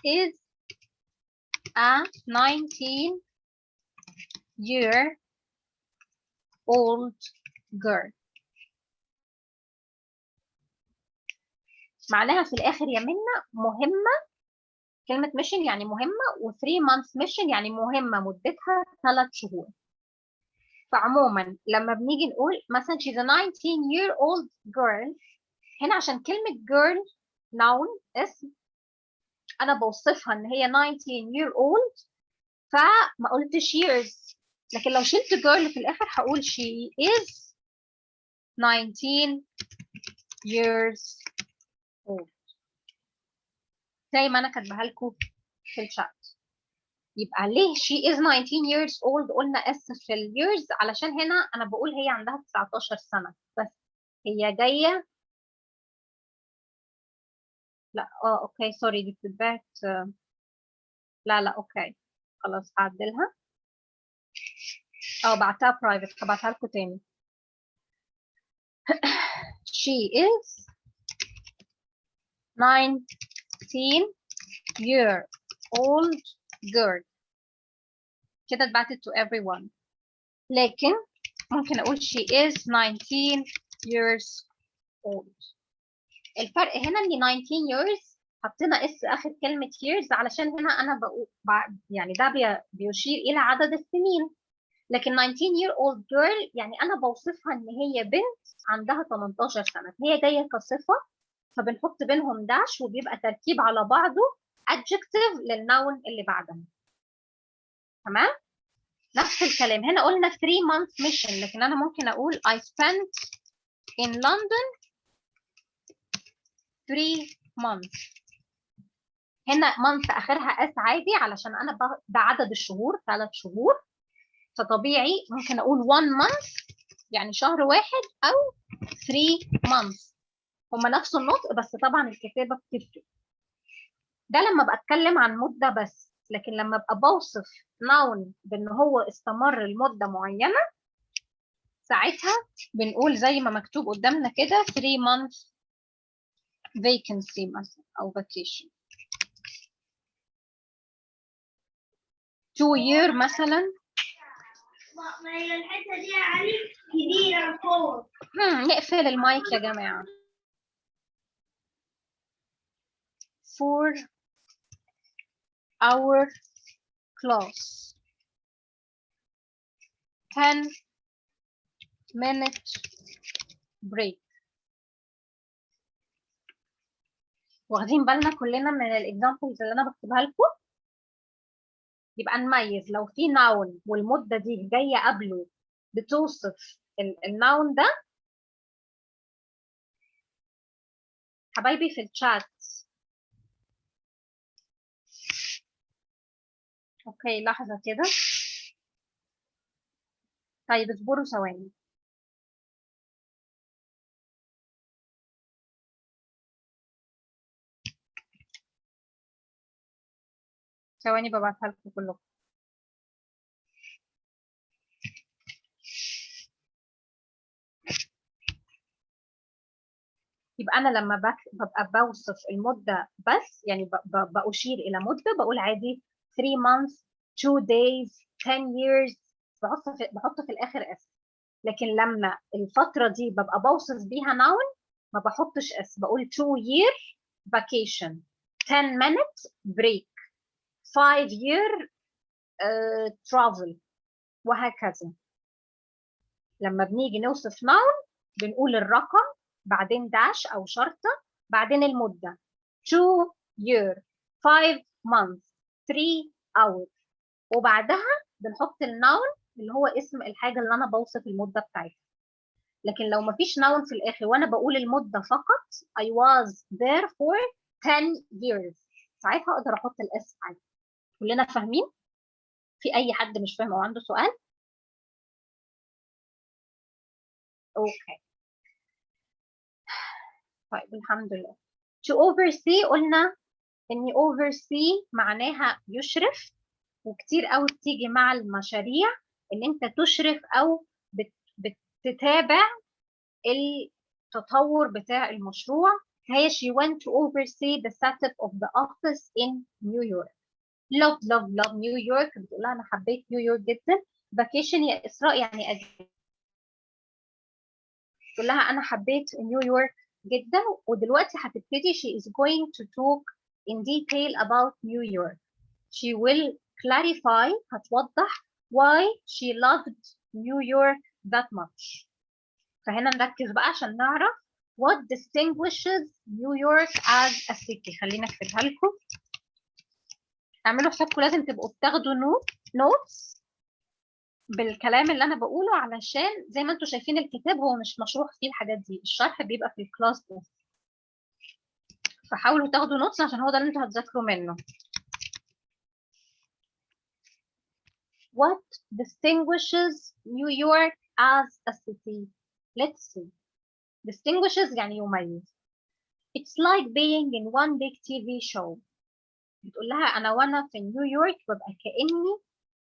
is a 19-year-old girl. معناها في الاخر يا منى مهمه. كلمه ميشن يعني مهمه، و3 months ميشن يعني مهمه مدتها 3 شهور. فعموما لما بنيجي نقول مثلا she's a 19-year-old girl، هنا عشان كلمه girl noun اسم، انا بوصفها ان هي 19-year-old، فما قلتش years. لكن لو شلت girl في الاخر هقول she is 19 years old زي ما انا كاتباها لكم في الشات. يبقى ليه she is 19 years old قلنا اس في اليرز؟ علشان هنا انا بقول هي عندها 19 سنة بس. هي جاية، لا اوكي سوري دي بتتبعت. لا اوكي خلاص هعدلها. بعتها برايفت، هبعتها لكم تاني. she is 19-year-old girl كده اتبعتت to everyone. لكن ممكن اقول she is 19 years old. الفرق هنا ان 19 years حطينا اس اخر كلمه years علشان هنا انا بقول يعني ده بيشير الى عدد السنين. لكن 19 year old girl يعني انا بوصفها ان هي بنت عندها 18 سنه، هي جايه كصفه، فبنحط بينهم داش وبيبقى تركيب على بعضه adjective للنون اللي بعدها. تمام؟ نفس الكلام هنا قلنا 3 months mission، لكن انا ممكن اقول I spent in London 3 months. هنا month اخرها اس عادي علشان انا ده عدد الشهور 3 شهور، فطبيعي ممكن اقول 1 month يعني شهر واحد او 3 months. هما نفس النطق بس طبعا الكتابه بتفرق. ده لما بتكلم عن مده بس، لكن لما ابقى بوصف noun بان هو استمر لمده معينه، ساعتها بنقول زي ما مكتوب قدامنا كده 3 months vacancy مثلا او vacation. 2 year مثلا. ما هي الحته دي يا علي كبيره فوق. نقفل المايك يا جماعه. for our class 10-minute break. واخدين بالنا كلنا من الاكزامبلز اللي انا بكتبها لكم؟ يبقى نميز لو في ناون والمده دي جايه قبله بتوصف الناون ده. حبايبي في الشات، اوكي لحظه كده. طيب اصبروا ثواني. ثواني ببعتها لكم كلكم. يبقى انا لما ببقى بوصف المده بس، يعني بأشير الى مده، بقول عادي 3 months 2 days 10 years، بحط في الاخر اس. لكن لما الفتره دي ببقى بوصف بيها noun ما بحطش اس، بقول 2 year vacation 10 minute break 5 year travel وهكذا. لما بنيجي نوصف noun بنقول الرقم بعدين داش أو شرطة بعدين المدة 2 year 5 months 3 hours وبعدها بنحط النون اللي هو اسم الحاجة اللي أنا بوصف المدة بتاعتها. لكن لو مفيش نون في الآخر وأنا بقول المدة فقط I was there for 10 years ساعتها أقدر أحط الاس عادي. كلنا فاهمين؟ في أي حد مش فاهم أو عنده سؤال؟ أوكي. طيب الحمد لله. To oversee قلنا إن oversee معناها يشرف، وكتير قوي بتيجي مع المشاريع إن أنت تشرف أو بتتابع التطور بتاع المشروع. هي she went to oversee the setup of the office in New York. love New York. بتقول لها أنا حبيت نيويورك جدا. vacation يا إسراء يعني أجازة. بتقول لها أنا حبيت نيويورك جدا ودلوقتي هتبتدي she is going to talk in detail about New York. She will clarify هتوضح why she loved New York that much. فهنا نركز بقى عشان نعرف what distinguishes New York as a city. خلينا اكتبها لكم. اعملوا حسابكم لازم تبقوا بتاخدوا notes بالكلام اللي انا بقوله علشان زي ما انتم شايفين الكتاب هو مش مشروح فيه الحاجات دي، الشرح بيبقى في الكلاس بس. فحاولوا تاخدوا notes عشان هو ده اللي انتوا هتذاكروا منه. What distinguishes New York as a city? Let's see. Distinguishes يعني يميز. It's like being in one big TV show. بتقول لها أنا وأنا في نيويورك ببقى كأني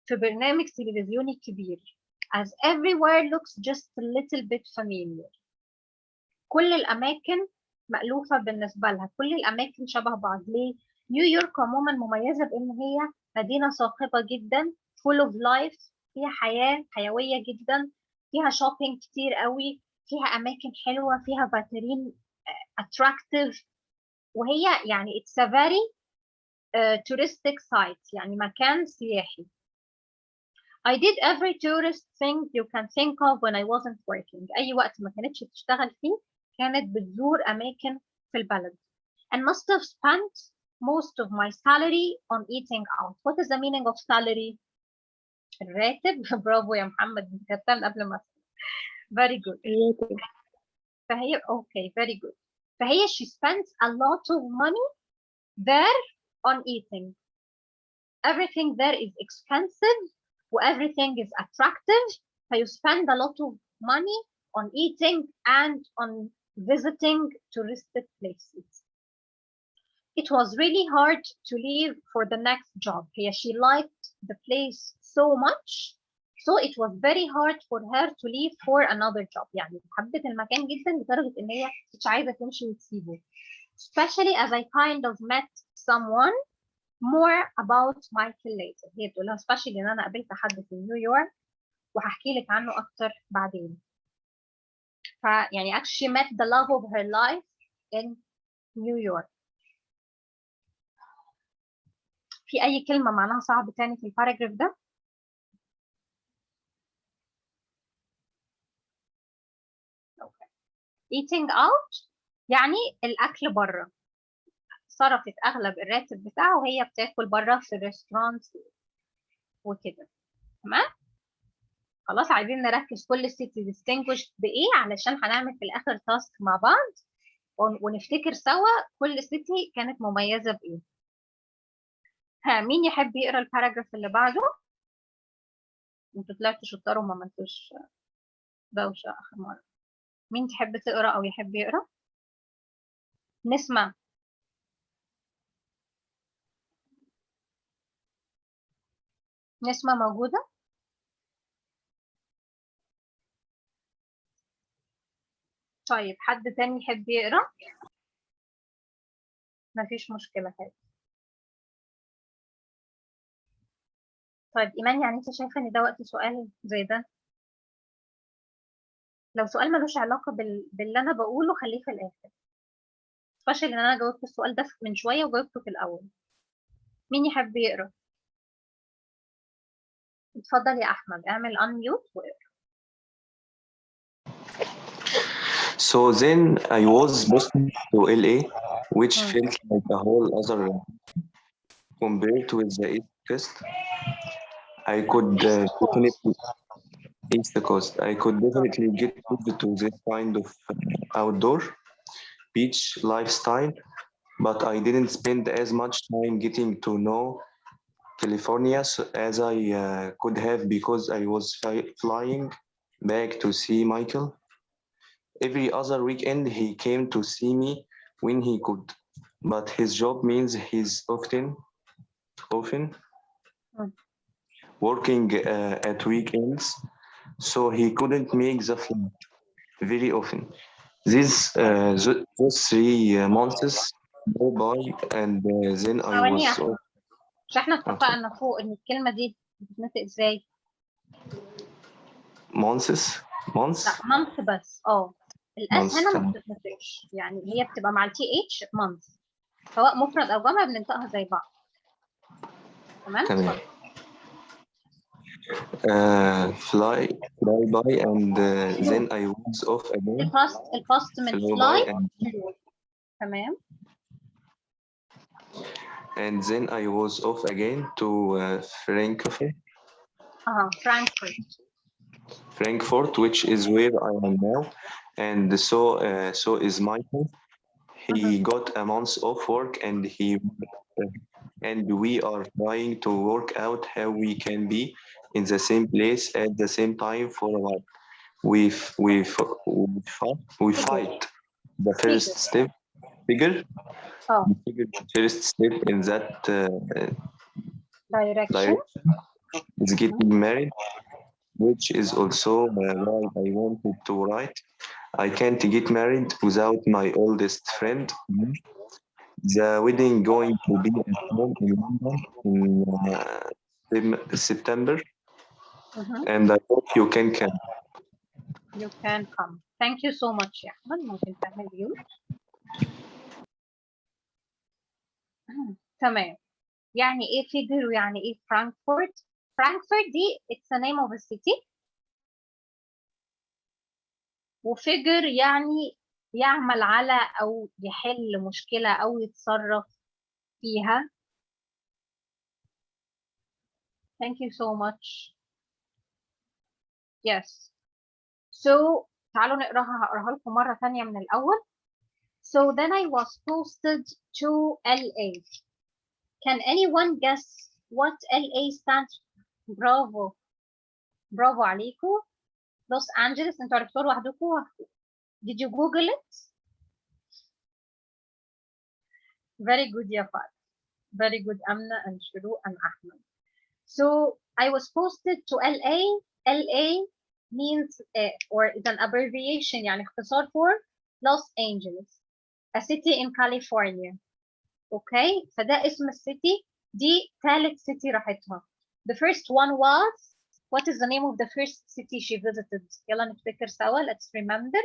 في برنامج تلفزيوني كبير. As everywhere looks just a little bit familiar. كل الأماكن مألوفة بالنسبة لها، كل الأماكن شبه بعض. ليه؟ نيويورك عموما مميزة بإن هي مدينة صاخبة جدا full of life، فيها حياة حيوية جدا، فيها shopping كتير قوي، فيها أماكن حلوة، فيها فاترين attractive، وهي يعني it's a very touristic site يعني مكان سياحي. I did every tourist thing you can think of when I wasn't working. أي وقت ما كانتش بتشتغل فيه كانت بتزور أماكن في البلد. And must have spent most of my salary on eating out. What is the meaning of salary? الراتب. برافو يا محمد، انت كتبتها من قبل ما very good. فهي okay very good. فهي she spent a lot of money there on eating. Everything there is expensive و everything is attractive. So you spend a lot of money on eating and on visiting touristic places. It was really hard to leave for the next job. هي she liked the place so much, so it was very hard for her to leave for another job. يعني حبت المكان جدا لدرجة إن هي مش عايزة تمشي وتسيبه. Especially as I kind of met someone more about Michael later. هي بتقول لها especially إن أنا قابلت حد في نيويورك وهحكي لك عنه أكتر بعدين. فيعني actually met the love of her life in New York. في أي كلمة معناها صعب تاني في الباراجراف ده؟ Okay. Eating out يعني الأكل بره. صرفت أغلب الراتب بتاعه وهي بتاكل بره في الريستورانت وكده. تمام؟ خلاص عايزين نركز كل سيتي distinguished بإيه علشان هنعمل في الآخر تاسك مع بعض ونفتكر سوا كل سيتي كانت مميزة بإيه. ها مين يحب يقرا الباراجراف اللي بعده؟ انتوا طلعتوا شطار وما عملتوش دوشة آخر مرة. مين تحب تقرا أو يحب يقرا؟ نسمع. نسمة موجودة؟ طيب حد تاني يحب يقرا؟ مفيش مشكلة خالص. طيب إيمان يعني أنت شايفة إن ده وقت سؤال زي ده؟ لو سؤال ملوش علاقة باللي أنا بقوله خليه في الآخر. especially إن أنا جاوبت السؤال ده من شوية وجاوبته في الأول. مين يحب يقرأ؟ اتفضل يا أحمد، اعمل unmute واقرأ. So then I was posted to LA, which felt like a whole other compared with the East Coast. I could definitely East Coast. I could definitely get used to this kind of outdoor beach lifestyle, but I didn't spend as much time getting to know California as I could have because I was flying back to see Michael. Every other weekend he came to see me when he could, but his job means he's often working at weekends, so he couldn't make the flight very often. Those 3 months go by, and then I ثواني was يا أحمد، مش احنا اتفقنا فوق إن الكلمة دي بتتنطق إزاي؟ months. لا month بس. الأس هنا ما بتتنطقش، يعني هي بتبقى مع التي اتش month، سواء مفرد أو جمع بننطقها زي بعض. تمام. Fly by, and then I was off again. الباست من fly. تمام. And then I was off again to Frankfurt, which is where I am now, and so is Michael. He got a month off work, and we are trying to work out how we can be in the same place at the same time for a while. We fight the first step. Figure the first step in that direction is getting married, which is also why I wanted to write. I can't get married without my oldest friend. The wedding going to be at home in London in September, and I hope you can come. You can come. Thank you so much يا أحمد. ممكن تعمل mute. تمام. يعني إيه figure ويعني إيه Frankfurt؟ Frankfurt دي it's a name of a city. وفيجر يعني يعمل على أو يحل مشكلة أو يتصرف فيها. Thank you so much. Yes. So تعالوا نقراها، هقراها لكم مرة ثانية من الأول. So then I was posted to LA. Can anyone guess what LA stands for? برافو عليكم. Los Angeles. انتوا عرفتوا لوحدكم. Did you Google it? Very good يا فاطمة. Very good Amna and Shuru and Ahmed. So I was posted to LA. LA means or is an abbreviation يعني اختصار for Los Angeles, a city in California. Okay, فده اسم السيتي. دي ثالث city راحتها. The first one was, what is the name of the first city she visited? يلا نفتكر سوا. Let's remember.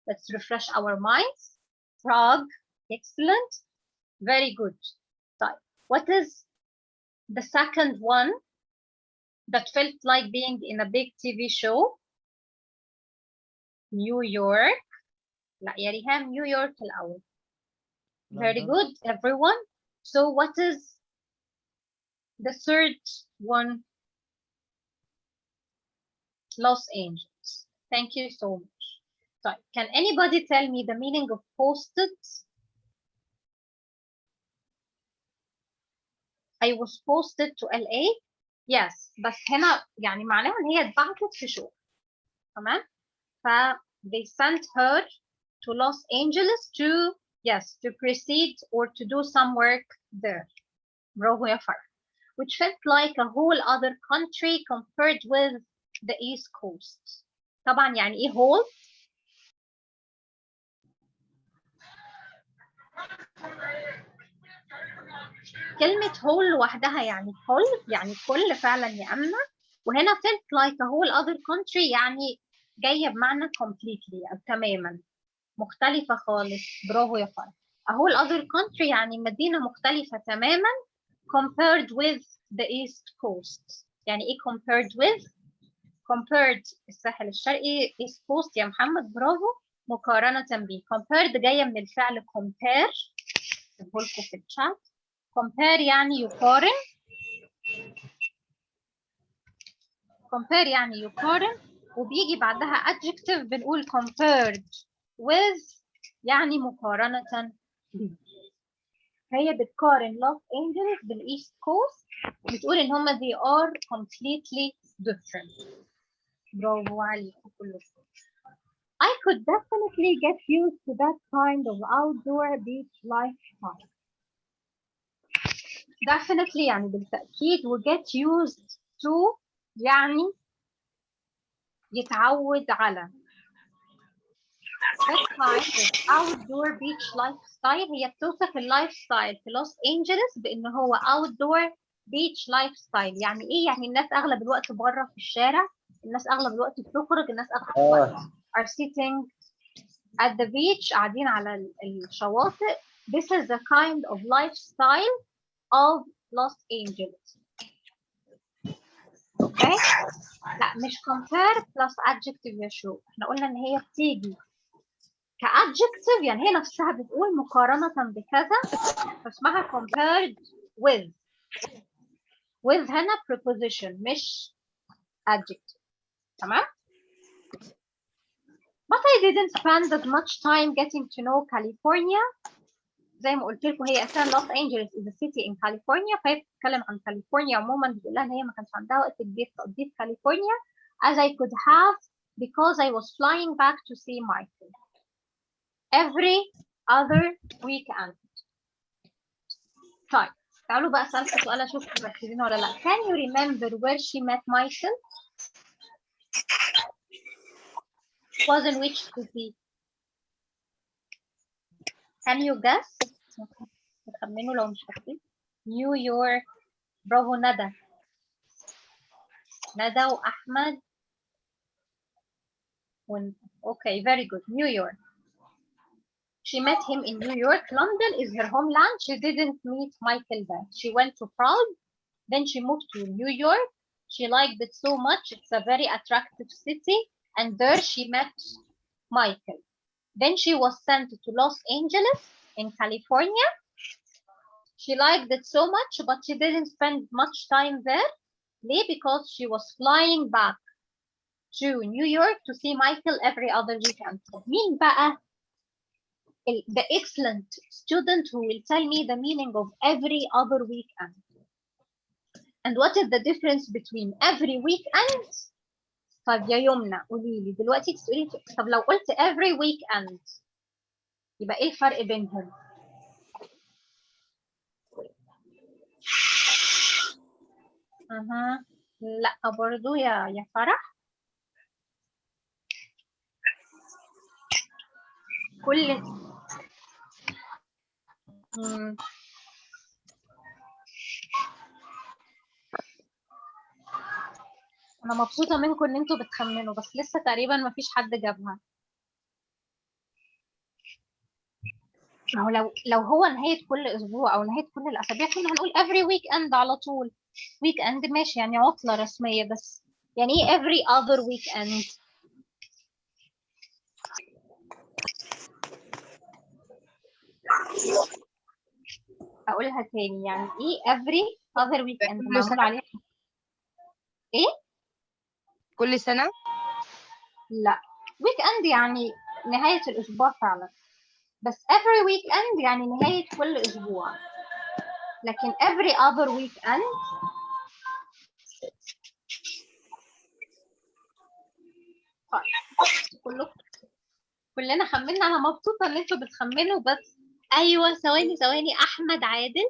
Let's refresh our minds. Prague. Excellent. Very good. So, what is the second one that felt like being in a big TV show? New York. لا يا ريهام New York الأول. Very good everyone. So what is the third one? Los Angeles. Thank you so much. So, can anybody tell me the meaning of posted? I was posted to LA. Yes, بس هنا يعني معناها ان هي اتبعتت في شغل. تمام؟ ف they sent her to Los Angeles to proceed or to do some work there. برافو يا فرح. Which felt like a whole other country compared with the East Coast. طبعا يعني ايه whole؟ كلمة whole لوحدها يعني whole يعني كل فعلا يا أمنة. وهنا felt like a whole other country يعني جايه بمعنى completely أو تماما، مختلفه خالص. برافو يا فرح. اهو other country يعني مدينه مختلفه تماما compared with the east coast. يعني ايه compared with؟ compared الساحل الشرقي east coast يا محمد برافو، مقارنه به. compared جايه من الفعل compare، اكتبه لكم في الشات. compare يعني يقارن، compare يعني يقارن، وبيجي بعدها adjective بنقول compared with يعني مقارنة به. هي بتقارن لوس أنجلوس بالإيست كوست، بتقول إن هما they are completely different. برافو عليكم كلكم. I could definitely get used to that kind of outdoor beach lifestyle. Definitely يعني بالتأكيد، و get used to يعني يتعود على. That kind of outdoor beach lifestyle هي بتوصف اللايف ستايل في لوس أنجلوس بإن هو outdoor beach lifestyle. يعني إيه؟ يعني الناس أغلب الوقت بره في الشارع، الناس أغلب الوقت بتخرج، الناس أغلب الوقت are sitting at the beach، قاعدين على الشواطئ. This is the kind of lifestyle of Los Angeles. Okay؟ لا مش compare plus adjective يا شو، احنا قلنا ان هي بتيجي كadjective، يعني هي نفسها بتقول مقارنة بكذا، فاسمها compared with. with هنا preposition مش adjective. تمام؟ But I didn't spend as much time getting to know California. زي ما قلت لكم هي اساسا لوس انجلوس is a city in California، فهي بتتكلم عن كاليفورنيا عموما، بتقول لها ان هي ما كانش عندها وقت كبير تقضيه في كاليفورنيا as I could have because I was flying back to see Michael every other weekend. طيب تعالوا بقى اسالكم سؤال اشوفكم مركزين ولا لا. Can you remember where she met Michael? Was in which city? Can you guess؟ تخمنوا لو مش فاكرين. نيويورك. برافو ندى. ندى وأحمد okay, very good. New York. She met him in New York. London is her homeland. She didn't meet Michael there. She went to Prague, then she moved to New York. She liked it so much. It's a very attractive city, and there she met Michael. Then she was sent to Los Angeles in California. She liked it so much, but she didn't spend much time there. Why? Because she was flying back to New York to see Michael every other weekend. مين بقى the excellent student who will tell me the meaning of every other weekend? And what is the difference between every weekend? طب يا يمنى قولي لي دلوقتي تسألي، طب لو قلت every weekend يبقى ايه الفرق بينهم؟ لا برضو يا فرح. كل انا مبسوطه منكم ان انتوا بتخمنوا، بس لسه تقريبا ما فيش حد جابها. ما هو لو هو نهايه كل اسبوع او نهايه كل الاسابيع كنا هنقول every weekend على طول. weekend ماشي يعني عطله رسميه، بس يعني ايه every other weekend؟ اقولها تاني، يعني ايه every other weekend؟ معمول عليها ايه؟ كل سنة؟ لا weekend يعني نهاية الأسبوع فعلا، بس every weekend يعني نهاية كل أسبوع، لكن every other weekend كلنا خمنا. أنا مبسوطة إن أنتوا بتخمنوا، بس أيوه ثواني أحمد عادل.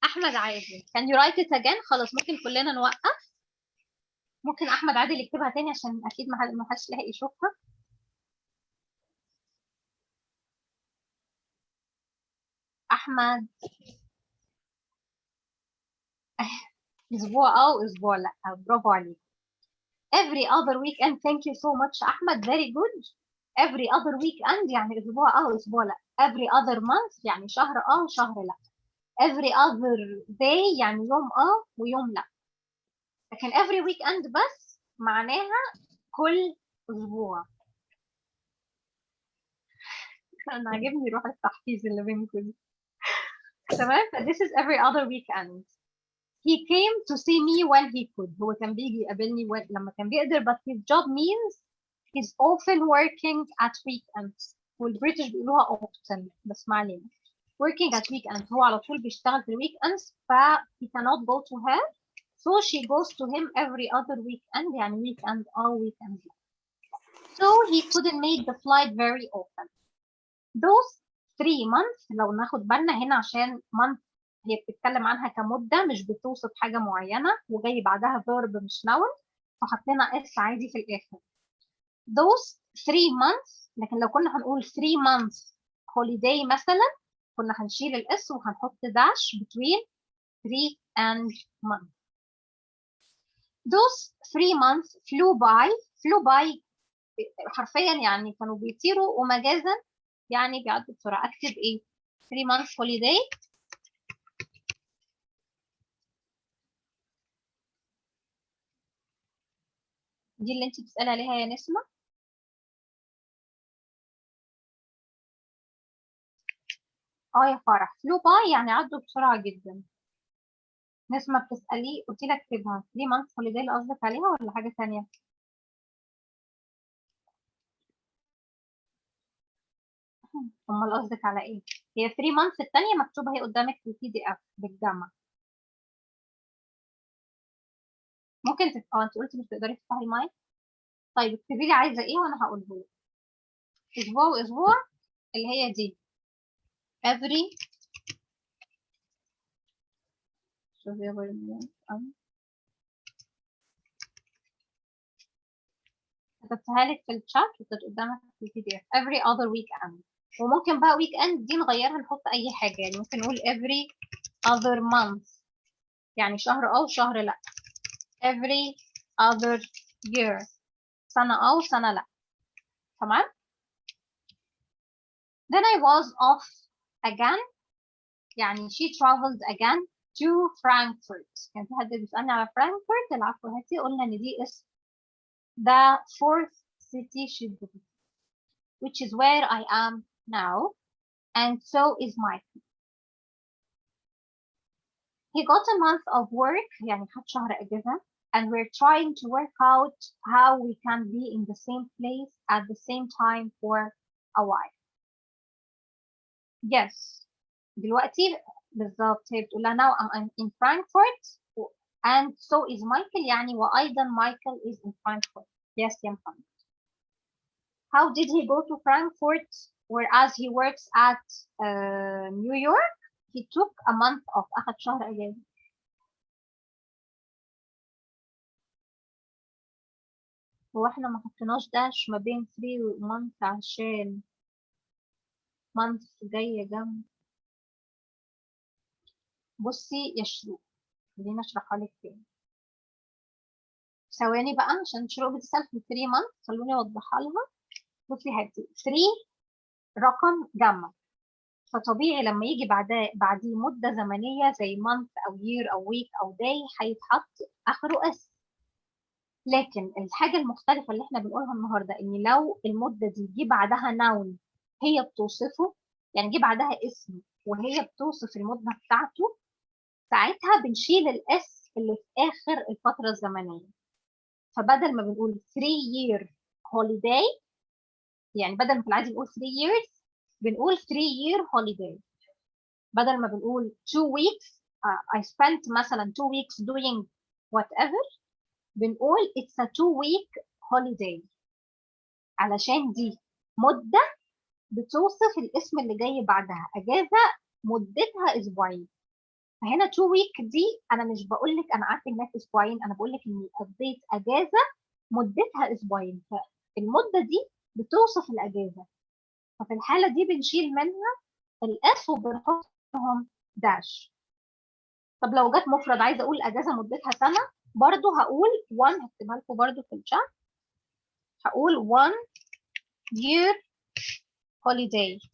أحمد عادل can you write it again؟ خلاص ممكن كلنا نوقف. ممكن أحمد عادل يكتبها تاني عشان أكيد ما حدش لاحق يشوفها. أحمد أسبوع أسبوع لا. برافو عليك. every other weekend. Thank you so much أحمد, very good. every other weekend يعني أسبوع أسبوع لا. every other month يعني شهر شهر لا. every other day يعني يوم ويوم لا. لكن every weekend بس معناها كل أسبوع. أنا عاجبني روح التحفيز اللي بينكم دي. تمام. this is every other weekend. He came to see me when he could. هو كان بيجي يقابلني لما كان بيقدر, but his job means he's often working at weekends. والبريتش بيقولوها often بس ما علينا. working at weekends هو على طول بيشتغل في weekends, ف he cannot go to her, so she goes to him every other weekend يعني weekend weekend. So he couldn't make the flight very often. Those 3 months لو ناخد بالنا هنا عشان month هي بتتكلم عنها كمدة مش بتوصف حاجة معينة وجاي بعدها verb مش noun, فحطينا s عادي في الآخر. Those 3 months, لكن لو كنا هنقول 3 months holiday مثلا كنا هنشيل الاس وهنحط dash between 3 and month. Those 3 months flew by حرفيا يعني كانوا بيطيروا, ومجازا يعني بيعدوا بسرعة. اكتب ايه؟ 3 months holiday دي اللي انت بتسألي عليها يا نسمة. يا فرح, flew by يعني عدوا بسرعة جدا. نسمة بتسألي قلت لك اكتبها 3 months holiday اللي قصدك عليها ولا حاجة ثانية؟ امال قصدك على ايه؟ هي 3 months الثانية مكتوبة هي قدامك في PDF بالجمع. ممكن انت قلتي مش تقدري تفتحي المايك. طيب اكتبي لي عايزة ايه وانا هقوله لك. اسبوع واسبوع اللي هي دي every كتبتها لك في الشات وكانت قدامك في PDF every other weekend. وممكن بقى weekend دي نغيرها نحط اي حاجة, يعني ممكن نقول every other month يعني شهر وشهر لا. every other year سنة وسنة لا. تمام. Then I was off again يعني she traveled again to Frankfurt. كان في حد بيسألني على فرانكفورت. العفو هاتي, قلنا ان دي اسم the fourth city she visited, which is where I am now, and so is Michael. He got a month of work يعني خد شهر أجازة, and we're trying to work out how we can be in the same place at the same time for a while. Yes. دلوقتي بالظبط هي بتقول لها now I'm in Frankfurt and so is Michael يعني وأيضا Michael is in Frankfurt. Yes يا محمد. How did he go to Frankfurt whereas he works at New York? He took a month off. أخذ شهر أجازة. هو احنا ما حطيناش داش ما بين 3 و month عشان month جاية جنب. بصي يا شروق خليني اشرحها لك تاني. ثواني بقى عشان شروق بتسأل في 3 months, خلوني اوضحها لها. بصي هاتي 3 رقم جمع, فطبيعي لما يجي بعديه مدة زمنية زي month أو year أو week أو day هيتحط آخره اس. لكن الحاجة المختلفة اللي احنا بنقولها النهاردة إن لو المدة دي جه بعدها noun هي بتوصفه, يعني جه بعدها اسم وهي بتوصف المدة بتاعته, ساعتها بنشيل الاس اللي في آخر الفترة الزمنية. فبدل ما بنقول 3 year holiday يعني بدل ما في العادي نقول 3 years بنقول 3 year holiday. بدل ما بنقول 2 weeks I spent مثلا 2 weeks doing whatever بنقول it's a 2 week holiday علشان دي مدة بتوصف الاسم اللي جاي بعدها. أجازة مدتها أسبوعين, فهنا 2 week دي أنا مش بقول لك أنا قعدت هناك أسبوعين, أنا بقول لك إني قضيت أجازة مدتها أسبوعين, فالمدة دي بتوصف الأجازة. ففي الحالة دي بنشيل منها الاس وبنحطهم داش. طب لو جت مفرد عايزه اقول اجازه مدتها سنه برضو هقول 1، هكتبها لكم برضو في الشات. هقول 1 year holiday.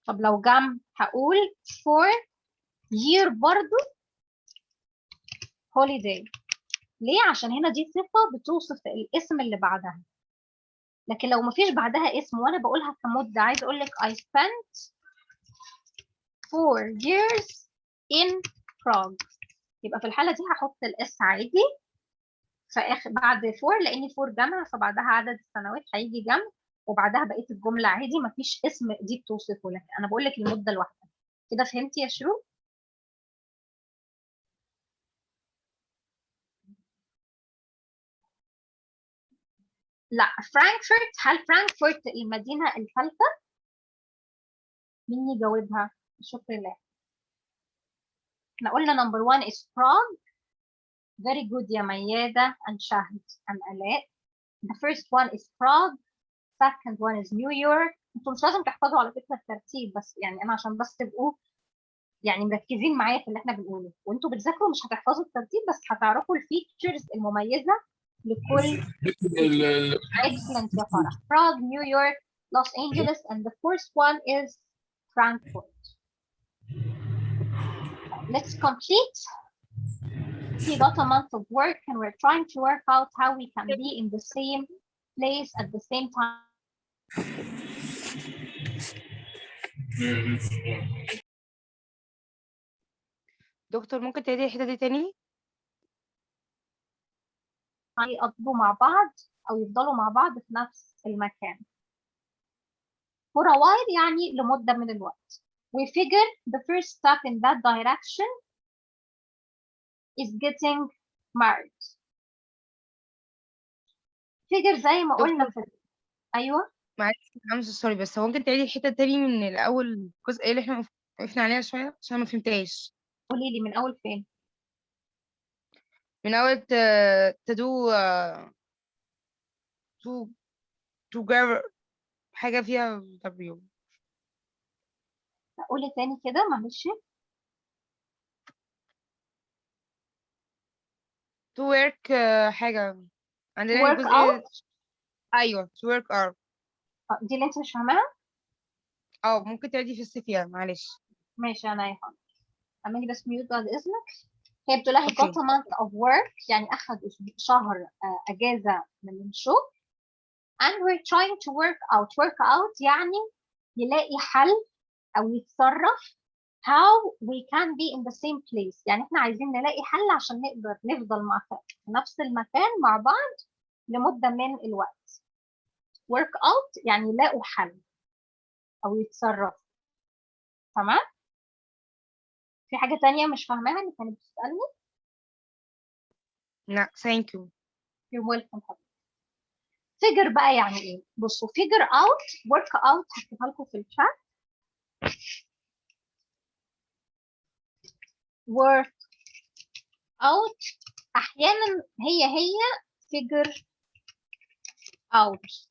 طب لو جنب هقول 4 year برضو holiday. ليه؟ عشان هنا دي صفة بتوصف الاسم اللي بعدها. لكن لو مفيش بعدها اسم وانا بقولها كمدة، عايز اقول لك I spent 4 years in Prague. يبقى في الحالة دي هحط الاس عادي في بعد 4، لان 4 جمع فبعدها عدد السنوات هيجي جنب، وبعدها بقية الجملة عادي مفيش اسم دي بتوصفه، لكن انا بقول لك المدة الواحدة. كده فهمتي يا شروق؟ لا، فرانكفورت. هل فرانكفورت المدينة الثالثة؟ مين يجاوبها؟ شكرا لله. احنا قلنا نمبر 1 is Prague. Very good يا ميادة and شهد and آلاء. The first one is Prague. Second one is New York. انتوا مش لازم تحفظوا على فكرة الترتيب، بس يعني انا عشان بس تبقوا يعني مركزين معايا في اللي احنا بنقوله، وانتوا بتذاكروا مش هتحفظوا الترتيب بس هتعرفوا الفيتشرز المميزة لكل. Excellent يا فرح. Prague, New York, Los Angeles, and the first one is Frankfurt. Let's complete. We got a month of work and we're trying to work out how we can be in the same place at the same time. دكتور ممكن تعيدي الحتة دي تاني؟ يقضوا مع بعض أو يفضلوا مع بعض في نفس المكان. For a while يعني لمدة من الوقت. We figure the first step in that direction is getting married. Figure زي ما قلنا في أيوه. معلش I'm so sorry، بس هو ممكن تعيدي الحتة تاني من الأول، الجزء اللي احنا وقفنا عليها شوية عشان ما فهمتهاش. قولي لي من أول فين؟ من أول تدو to حاجة فيها W. قولي تاني كده معلش. to work حاجة عندنا work الجزء out. أيوه to work out. دي اللي أنت مش فاهماها؟ ممكن تعيدي في فيها معلش. ماشي أنا يا حاضر. اعملي بس ميوت بعد إذنك. هي بتقول لها he got a month of work، يعني أخذ شهر أجازة من الشغل. and we're trying to work out يعني يلاقي حل أو يتصرف how we can be in the same place. يعني احنا عايزين نلاقي حل عشان نقدر نفضل في نفس المكان مع بعض لمدة من الوقت. work out يعني يلاقوا حل أو يتصرف. تمام؟ في حاجة تانية مش فاهماها اللي كانت بتسألني؟ لا thank you. You're welcome حبيبي. figure بقى يعني ايه؟ بصوا figure out work out هكتبها لكم في الشات. work out احيانا هي figure out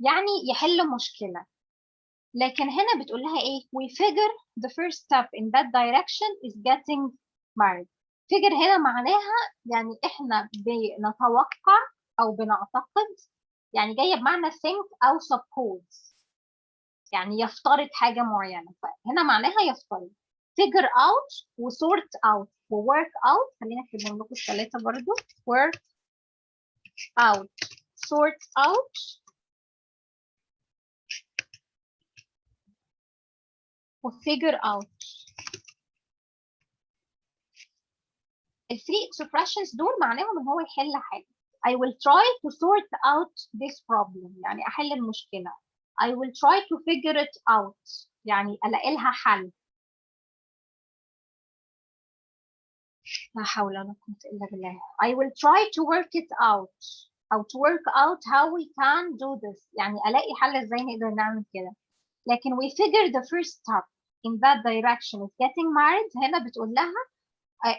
يعني يحل مشكلة، لكن هنا بتقول لها ايه؟ we figure the first step in that direction is getting married. figure هنا معناها يعني احنا بنتوقع او بنعتقد، يعني جايه بمعنى think او suppose، يعني يفترض حاجه معينه، فهنا معناها يفترض. figure out و sort out و work out. خلينا اكتبهم لكم الثلاثه برضو. work out sort out و figure out. الثري expressions دول معناهم ان هو يحل حاجه. I will try to sort out this problem يعني احل المشكله. I will try to figure it out يعني الاقي لها حل. لا حول ولا قوة إلا بالله. I will try to work it out أو to work out how we can do this يعني ألاقي حل إزاي نقدر نعمل كده. لكن we figure the first step in that direction of getting married هنا بتقول لها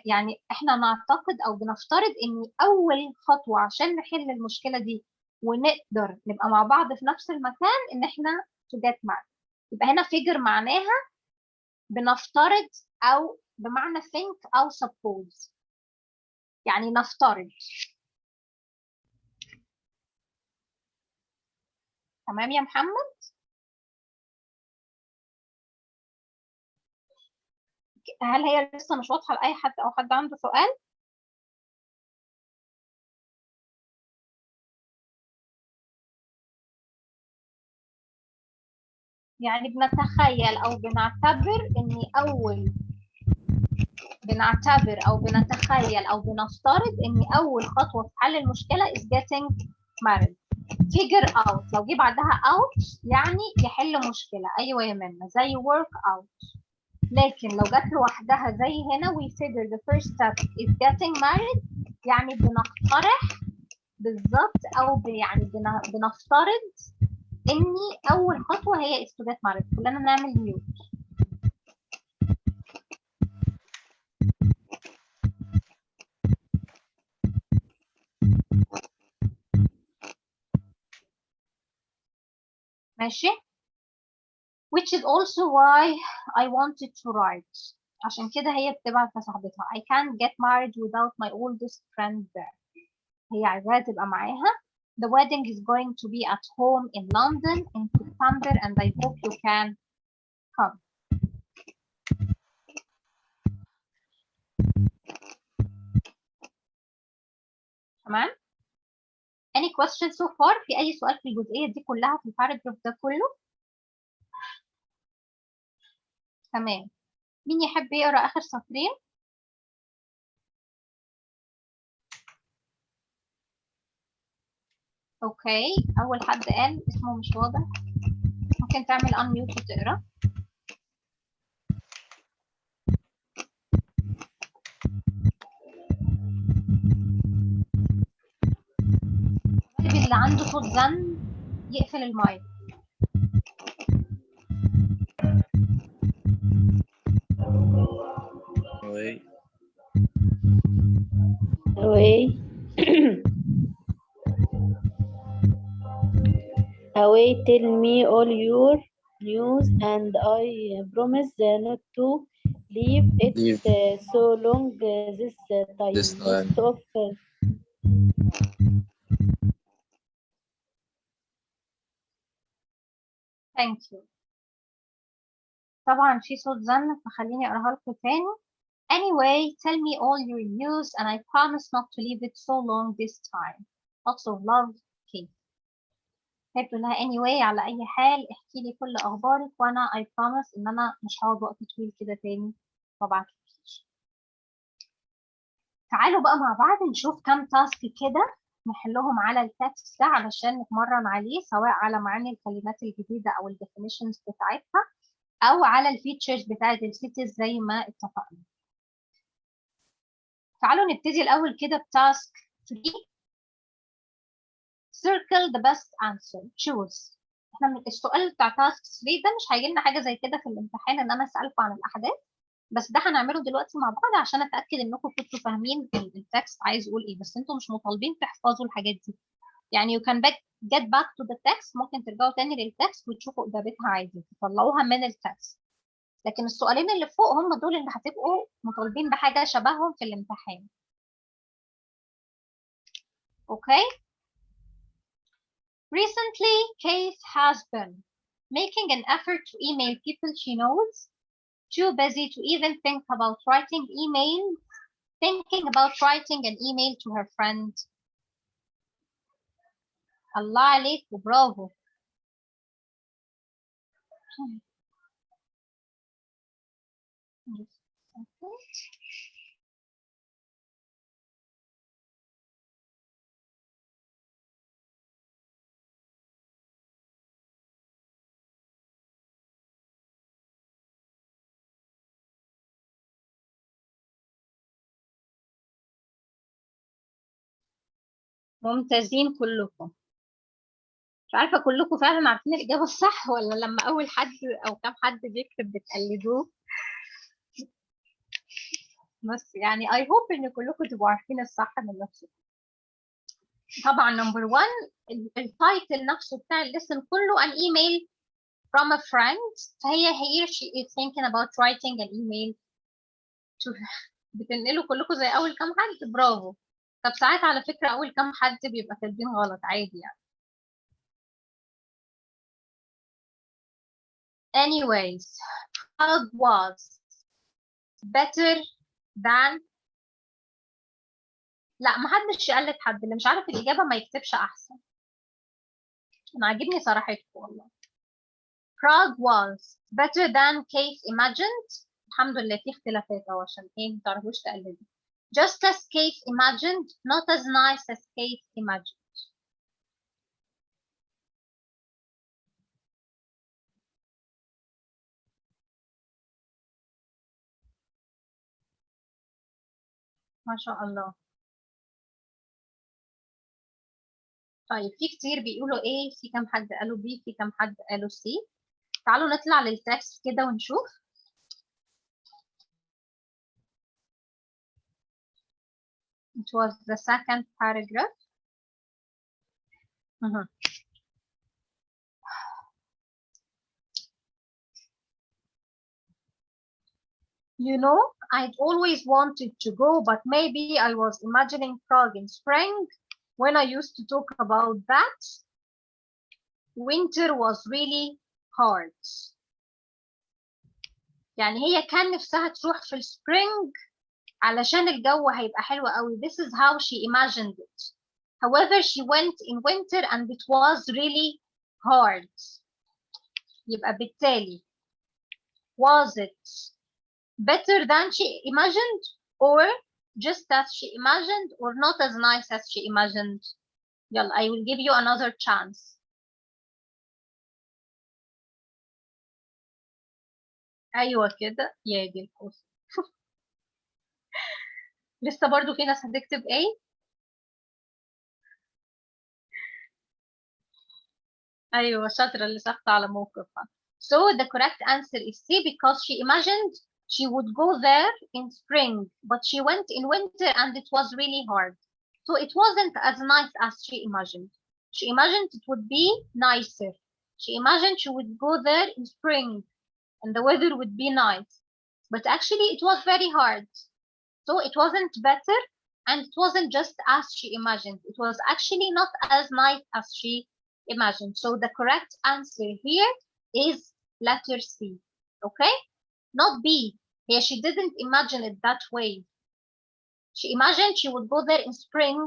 يعني إحنا نعتقد أو بنفترض إن أول خطوة عشان نحل المشكلة دي ونقدر نبقى مع بعض في نفس المكان إن إحنا to get married. يبقى هنا figure معناها بنفترض أو بمعنى think أو suppose، يعني نفترض. تمام يا محمد؟ هل هي لسه مش واضحة لأي حد أو حد عنده سؤال؟ يعني بنتخيل أو بنعتبر إن بنتخيل أو بنفترض إن أول خطوة في حل المشكلة is getting married. figure out لو جه بعدها out يعني يحل مشكلة، أيوة يا منى، زي work out. لكن لو جت لوحدها زي هنا we figure the first step is getting married، يعني بنقترح بالظبط أو يعني بنفترض إن أول خطوة هي is to get married. كلنا نعمل ميوت. ماشي؟ which is also why I wanted to write. عشان كده هي بتبعت لصاحبتها I can't get married without my oldest friend there. هي عايزاها تبقى معاها. The wedding is going to be at home in London in September and I hope you can come. تمام؟ Any questions so far؟ في أي سؤال في الجزئية دي كلها في الباراجراف ده كله؟ تمام. مين يحب يقرأ آخر سطرين؟ اوكي، أول حد قال اسمه مش واضح، ممكن تعمل unmute وتقرأ. اللي عنده صوت زن يقفل المايك. Away, tell me all your news and I promise not to leave it so long this time. Best of Thank you. طبعا في صوت زن فخليني أقراها لكم تاني. Anyway, tell me all your news and I promise not to leave it so long this time. Lots of love, Kate. هي بتقول لها anyway على أي حال احكي لي كل أخبارك وأنا I promise إن أنا مش هقعد وقت طويل كده تاني مبعتلكيش. تعالوا بقى مع بعض نشوف كام تاسك كده نحلهم على التكست ده علشان نتمرن عليه، سواء على معاني الكلمات الجديدة أو الديفينيشنز بتاعتها أو على الفيتشرز بتاعت السيتيز زي ما اتفقنا. تعالوا نبتدي الأول كده بتاسك 3. Circle the best answer. Choose. احنا من السؤال بتاع تاسك 3 ده مش هيجي لنا حاجة زي كده في الامتحان إن أنا أسألكم عن الأحداث، بس ده هنعمله دلوقتي مع بعض عشان أتأكد إنكم كنتوا فاهمين التكست عايز يقول إيه، بس أنتوا مش مطالبين تحفظوا الحاجات دي. يعني you can get back to the text، ممكن ترجعوا تاني للتكست وتشوفوا إجابتها عادي، تطلعوها من التكست. لكن السؤالين اللي فوق هم دول اللي هتبقوا مطالبين بحاجة شبههم في الامتحان. Okay. Recently, Kate has been making an effort to email people she knows, too busy to even think about writing emails, thinking about writing an email to her friend. Allah عليك وبرافو. ممتازين كلكم. مش عارفة كلكم فعلا عارفين الإجابة الصح ولا لما أول حد أو كام حد بيكتب بتقلدوه. بس يعني I hope إن كلكم تبقوا عارفين الصح من نفسكم. طبعا نمبر 1 التايتل نفسه بتاع الليسن كله an email from a friend، فهي here she is thinking about writing an email شوف بتنقلوا كلكم زي اول كام حد، برافو. طب ساعات على فكرة اول كام حد بيبقى كاتبين غلط عادي يعني. anyways Prague was better than. لا محدش يقلد حد، اللي مش عارف الإجابة ما يكتبش أحسن. أنا عاجبني صراحتكم والله. Prague was better than case imagined. الحمد لله في اختلافات أهو عشان إيه متعرفوش تقلدوا. Just as case imagined, not as nice as case imagined. ما شاء الله. طيب في كتير بيقولوا A، في كام حد قالوا B، في كام حد قالوا C. تعالوا نطلع للتكست كده ونشوف. It was the second paragraph. You know, I'd always wanted to go, but maybe I was imagining Prague in spring. When I used to talk about that, winter was really hard. يعني هي كان نفسها تروح في السبرينج علشان الجو هيبقى حلو قوي. This is how she imagined it. However, she went in winter and it was really hard. يبقى بالتالي was it better than she imagined, or just as she imagined, or not as nice as she imagined? يلا, I will give you another chance. أيوة كده يا دي الكوسة. لسه برضو في ناس هتكتب A. أيوة شاطرة اللي ساقطة على موقفها. So the correct answer is C, because she imagined she would go there in spring, but she went in winter and it was really hard. So it wasn't as nice as she imagined. She imagined it would be nicer. She imagined she would go there in spring and the weather would be nice. But actually it was very hard. So it wasn't better and it wasn't just as she imagined. It was actually not as nice as she imagined. So the correct answer here is letter C. Okay? Not B. Here she didn't imagine it that way. She imagined she would go there in spring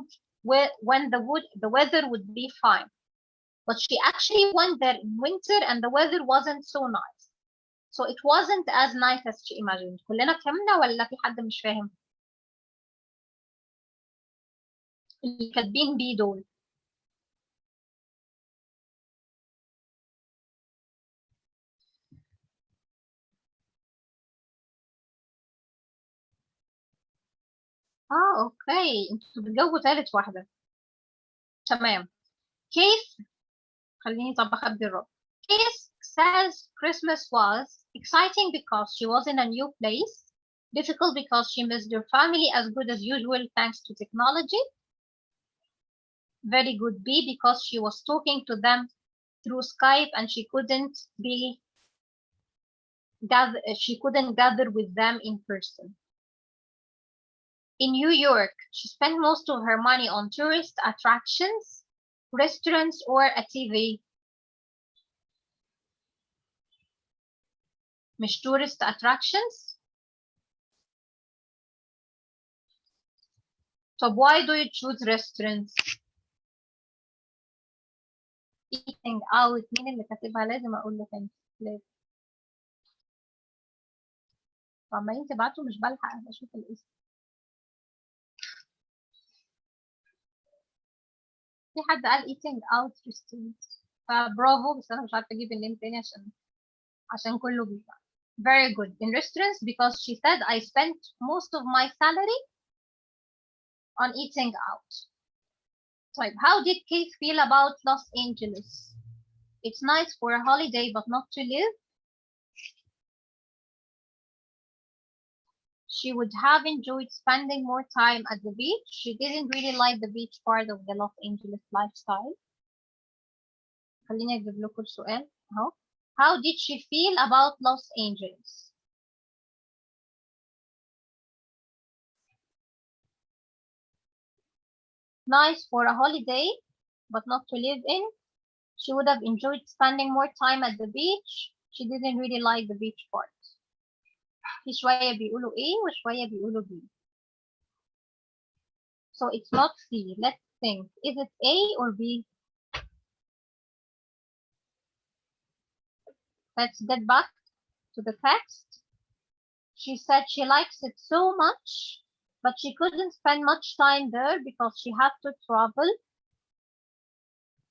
when the weather would be fine. But she actually went there in winter and the weather wasn't so nice. So it wasn't as nice as she imagined. كلنا فهمنا ولا في حد مش فاهم؟ اللي كاتبين بي دول. اوكي انتوا بتجاوبوا تالت واحدة. تمام. كيس خليني طب اخبي الرابع. Case says Christmas was exciting because she was in a new place, difficult because she missed her family, as good as usual thanks to technology. Very good B, because she was talking to them through Skype and she couldn't gather with them in person. In New York, she spent most of her money on tourist attractions, restaurants, or a TV. مش tourist attractions. So why do you choose restaurants? Eating out. مين اللي كاتبها؟ لازم اقول له thank you. لازم. عمالين تبعتوا مش بلحق اشوف الاسم. في حد قال eating out restaurants. فبرافو، بس انا مش عارفه اجيب النيم تاني عشان كله بيبقى. Very good. In restaurants because she said I spent most of my salary on eating out. طيب, how did Kate feel about Los Angeles? It's nice for a holiday but not to live. She would have enjoyed spending more time at the beach. She didn't really like the beach part of the Los Angeles lifestyle. خليني أجيب لكم السؤال أهو. How did she feel about Los Angeles? nice for a holiday, but not to live in. She would have enjoyed spending more time at the beach. She didn't really like the beach part. في شوية بيقولوا A وشوية بيقولوا B. So it's not C. Let's think. Is it A or B? Let's get back to the text. She said she likes it so much, but she couldn't spend much time there because she had to travel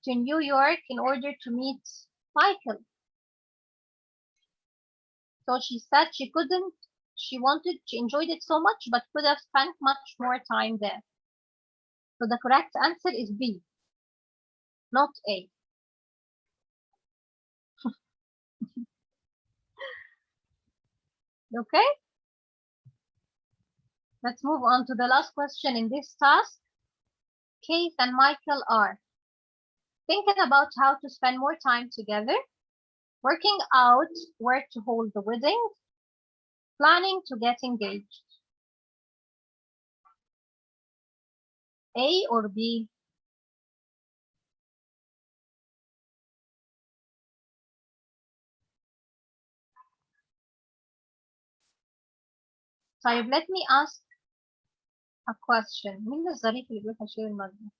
to New York in order to meet Michael. So she said she enjoyed it so much, but could have spent much more time there. So the correct answer is B, not A. Okay? Let's move on to the last question in this task. Keith and Michael are thinking about how to spend more time together, working out where to hold the wedding, planning to get engaged. A or B? طيب let me ask a question. مين الظريف اللي بيروح يشيل المادة؟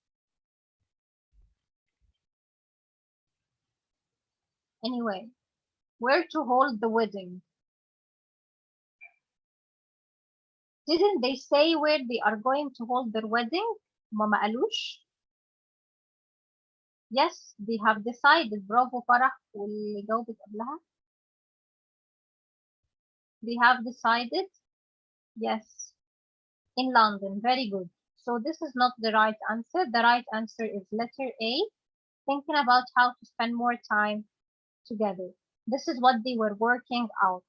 Anyway, where to hold the wedding? Didn't they say where they are going to hold their wedding? ما قالوش. Yes, they have decided. برافو فرح واللي جاوبت قبلها. They have decided. Yes, in London. Very good. So this is not the right answer. The right answer is letter A. Thinking about how to spend more time together. This is what they were working out.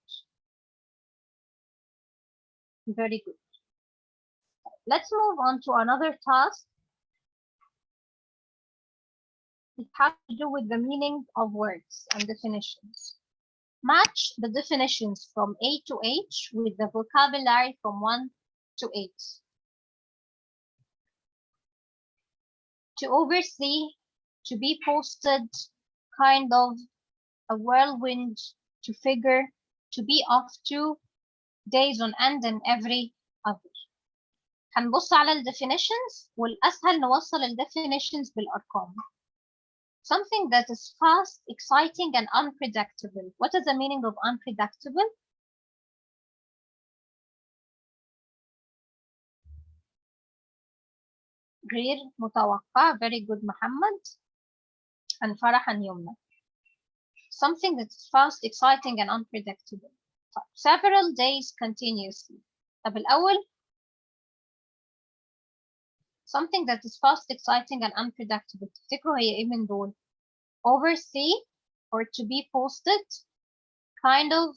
Very good. Let's move on to another task. It has to do with the meaning of words and definitions. Match the definitions from A to H with the vocabulary from 1 to 8. To oversee, to be posted, kind of, a whirlwind, to figure, to be off to, days on end and every other. هنبص على ال definitions والأسهل نوصل ال definitions بالأرقام. Something that is fast, exciting, and unpredictable. What is the meaning of unpredictable? غير متوقع. Very good, Muhammad. And Farah and Yumna. Something that is fast, exciting, and unpredictable. Several days continuously. طب الأول something that is fast, exciting, and unpredictable. تفتكروا هي إيه من دول؟ Oversee or to be posted, kind of,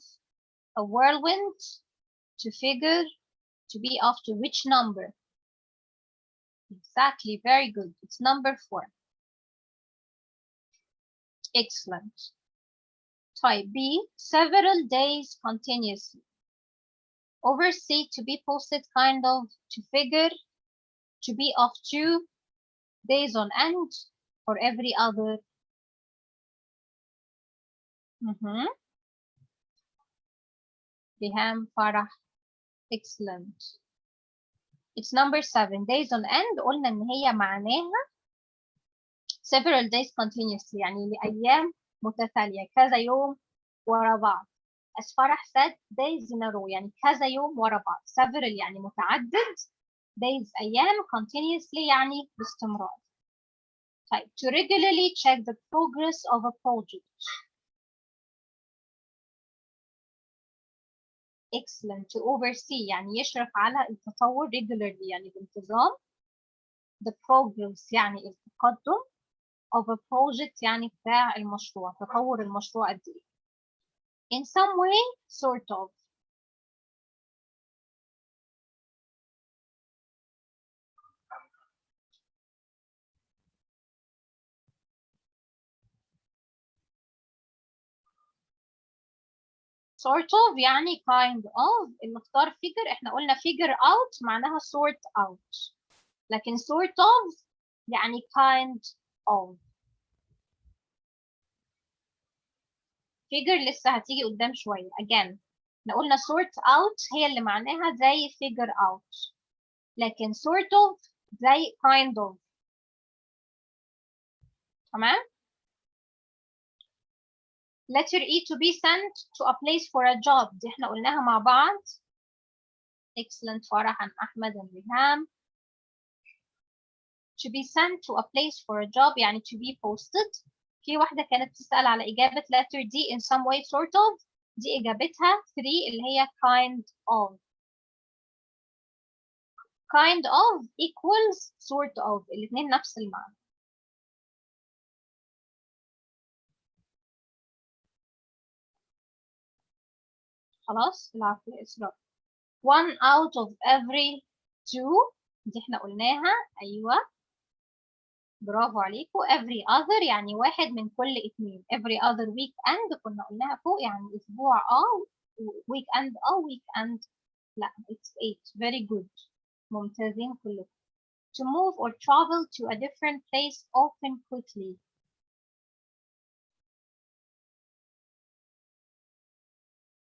a whirlwind, to figure, to be off to which number? Exactly, very good. It's number 4. Excellent. Type B, several days continuously. Oversee, to be posted, kind of, to figure, to be off to, days on end, or every other. Riham, Farah. Excellent. It's number 7. Days on end. قلنا إن هي معناها several days continuously. يعني لأيام متتالية كذا يوم ورا بعض. As Farah said, days in a row. يعني كذا يوم ورا بعض. Several يعني متعدد. Days أيام continuously يعني باستمرار. طيب, to regularly check the progress of a project. Excellent. To oversee يعني يشرف على التطور regularly يعني بانتظام. The progress يعني التقدم of a project يعني بتاع المشروع. تطور المشروع قد إيه. In some way, sort of. Sort of يعني kind of. اللي اختار figure احنا قلنا figure out معناها sort out. لكن sort of يعني kind of. figure لسه هتيجي قدام شوية. again احنا قلنا sort out هي اللي معناها زي figure out، لكن sort of زي kind of. تمام. letter E to be sent to a place for a job دي احنا قلناها مع بعض. excellent فرح and أحمد and ريهام. to be sent to a place for a job يعني to be posted. في واحدة كانت تسأل على إجابة letter D in some way sort of، دي إجابتها 3 اللي هي kind of. kind of equals sort of، الاثنين نفس المعنى. خلاص العفو يا إسراء. one out of every two دي احنا قلناها. أيوة برافو عليكم. every other يعني واحد من كل اتنين. every other weekend كنا قلناها فوق يعني أسبوع weekend weekend لا it's 8. very good ممتازين كلكم. to move or travel to a different place often quickly.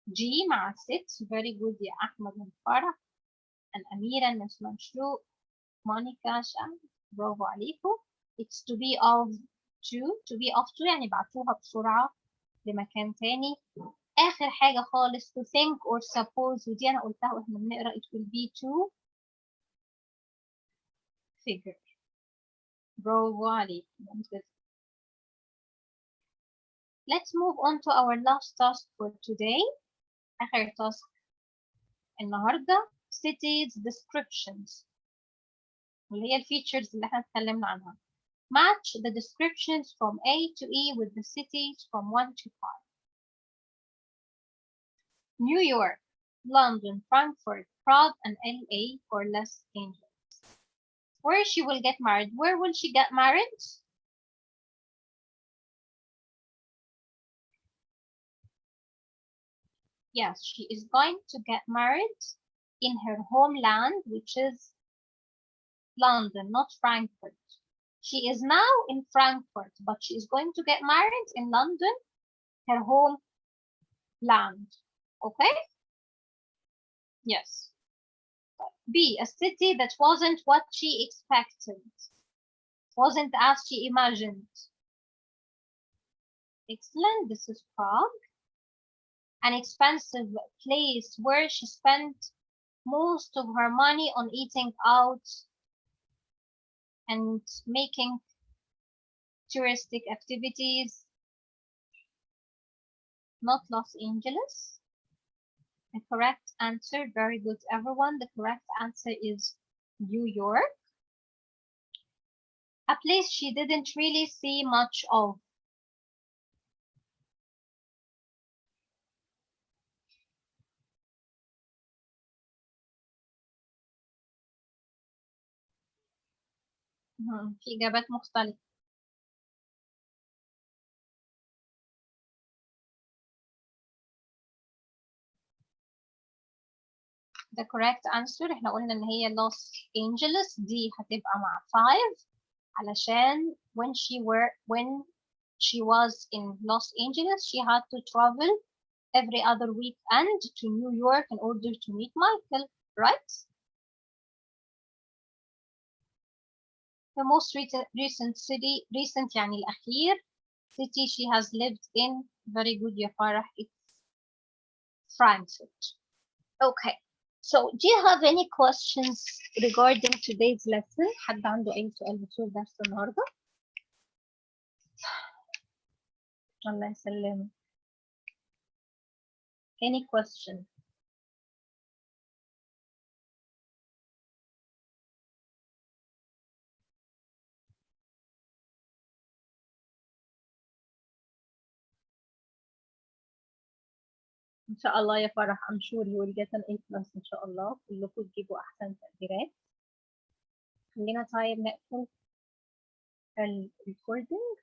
G مع 6. very good يا أحمد وفرح الأميرة الناس مشروق مونيكا شمس برافو عليكم. it's to be of to be of to يعني بعتوها بسرعة لمكان تاني. آخر حاجة خالص to think or suppose ودي أنا قلتها وإحنا بنقرأ it will be to figure. برافو عليكم ممتاز. let's move on to our last task for today. آخر task النهاردة cities descriptions اللي هي الفيتشرز اللي احنا اتكلمنا عنها. match the descriptions from A to E with the cities from 1 to 5. New York, London, Frankfurt, Prague, and LA for Los Angeles. Where she will get married. Where will she get married? Yes, she is going to get married in her homeland, which is London, not Frankfurt. She is now in Frankfurt, but she is going to get married in London, her homeland. Okay? Yes. B, a city that wasn't what she expected, wasn't as she imagined. Excellent. This is Prague. An expensive place where she spent most of her money on eating out and making touristic activities. Not Los Angeles. The correct answer, very good everyone. The correct answer is New York. A place she didn't really see much of. في إجابات مختلفة. The correct answer احنا قلنا ان هي Los Angeles. دي هتبقى مع 5 علشان when she was in Los Angeles she had to travel every other weekend to New York in order to meet Michael, right? The most recent city, recent يعني الأخير city she has lived in. very good يا فرح. It's Frankfurt. Okay. So, do you have any questions regarding today's lesson? حد عنده أي سؤال بخصوص درس النهاردة؟ الله يسلمك. Any question? إن شاء الله يا فرح. I'm sure you will get an A+ إن شاء الله. كلكم تجيبوا أحسن تقديرات. خلينا طيب نقفل الريكوردينج.